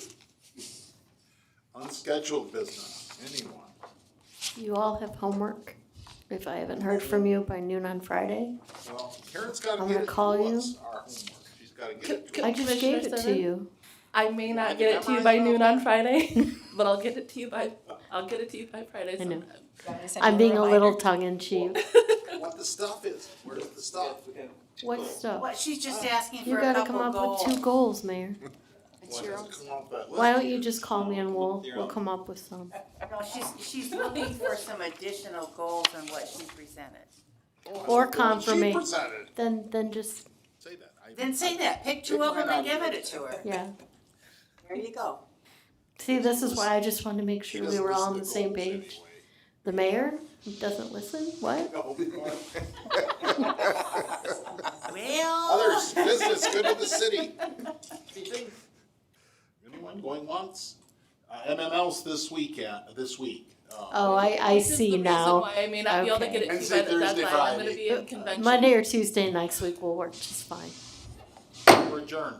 Speaker 1: Unscheduled business, anyone?
Speaker 6: You all have homework. If I haven't heard from you by noon on Friday,
Speaker 1: Well, Karen's gotta
Speaker 6: I'm
Speaker 1: get
Speaker 6: gonna
Speaker 1: it to
Speaker 6: call you.
Speaker 1: us, our homework. She's gotta get it to
Speaker 6: I
Speaker 1: us.
Speaker 6: just gave it to you.
Speaker 16: I may not
Speaker 1: Had
Speaker 16: get
Speaker 1: you
Speaker 16: it to you by
Speaker 1: memorized it
Speaker 16: noon
Speaker 1: all?
Speaker 16: on Friday, but I'll get it to you by Friday
Speaker 6: I know.
Speaker 16: sometime.
Speaker 6: I'm being a little tongue in cheek.
Speaker 1: What the stuff is, where's the stuff?
Speaker 6: What stuff?
Speaker 2: What, she's just asking
Speaker 6: You
Speaker 2: for a
Speaker 6: gotta
Speaker 2: couple
Speaker 6: come
Speaker 2: goals.
Speaker 6: up with 2 goals, Mayor.
Speaker 2: It's your own.
Speaker 1: Come off that
Speaker 6: Why
Speaker 1: list.
Speaker 6: don't you just call me and we'll come up with some.
Speaker 2: No, she's looking for some additional goals than what she presented.
Speaker 6: Or
Speaker 1: She
Speaker 6: confirmation.
Speaker 1: presented.
Speaker 6: Then just,
Speaker 1: Say that.
Speaker 2: Then say that, pick 2 of them and give it to her.
Speaker 6: yeah.
Speaker 2: There you go.
Speaker 6: See, this is why I just wanted to make
Speaker 1: She
Speaker 6: sure we
Speaker 1: doesn't
Speaker 6: were all
Speaker 1: listen
Speaker 6: on
Speaker 1: to
Speaker 6: the same
Speaker 1: goals
Speaker 6: page.
Speaker 1: anyway.
Speaker 6: The mayor doesn't listen? What?
Speaker 2: Well.
Speaker 1: Others, business, good to the city. Anyone going once? MML's this week.
Speaker 6: Oh, I
Speaker 16: This is the
Speaker 6: see
Speaker 16: reason
Speaker 6: now.
Speaker 16: why I may not be able to get it to you
Speaker 1: Wednesday,
Speaker 16: by the
Speaker 1: Thursday,
Speaker 16: deadline. I'm gonna
Speaker 1: Friday.
Speaker 16: be in convention.
Speaker 6: Monday or Tuesday next week will work just fine.
Speaker 1: We're adjourned.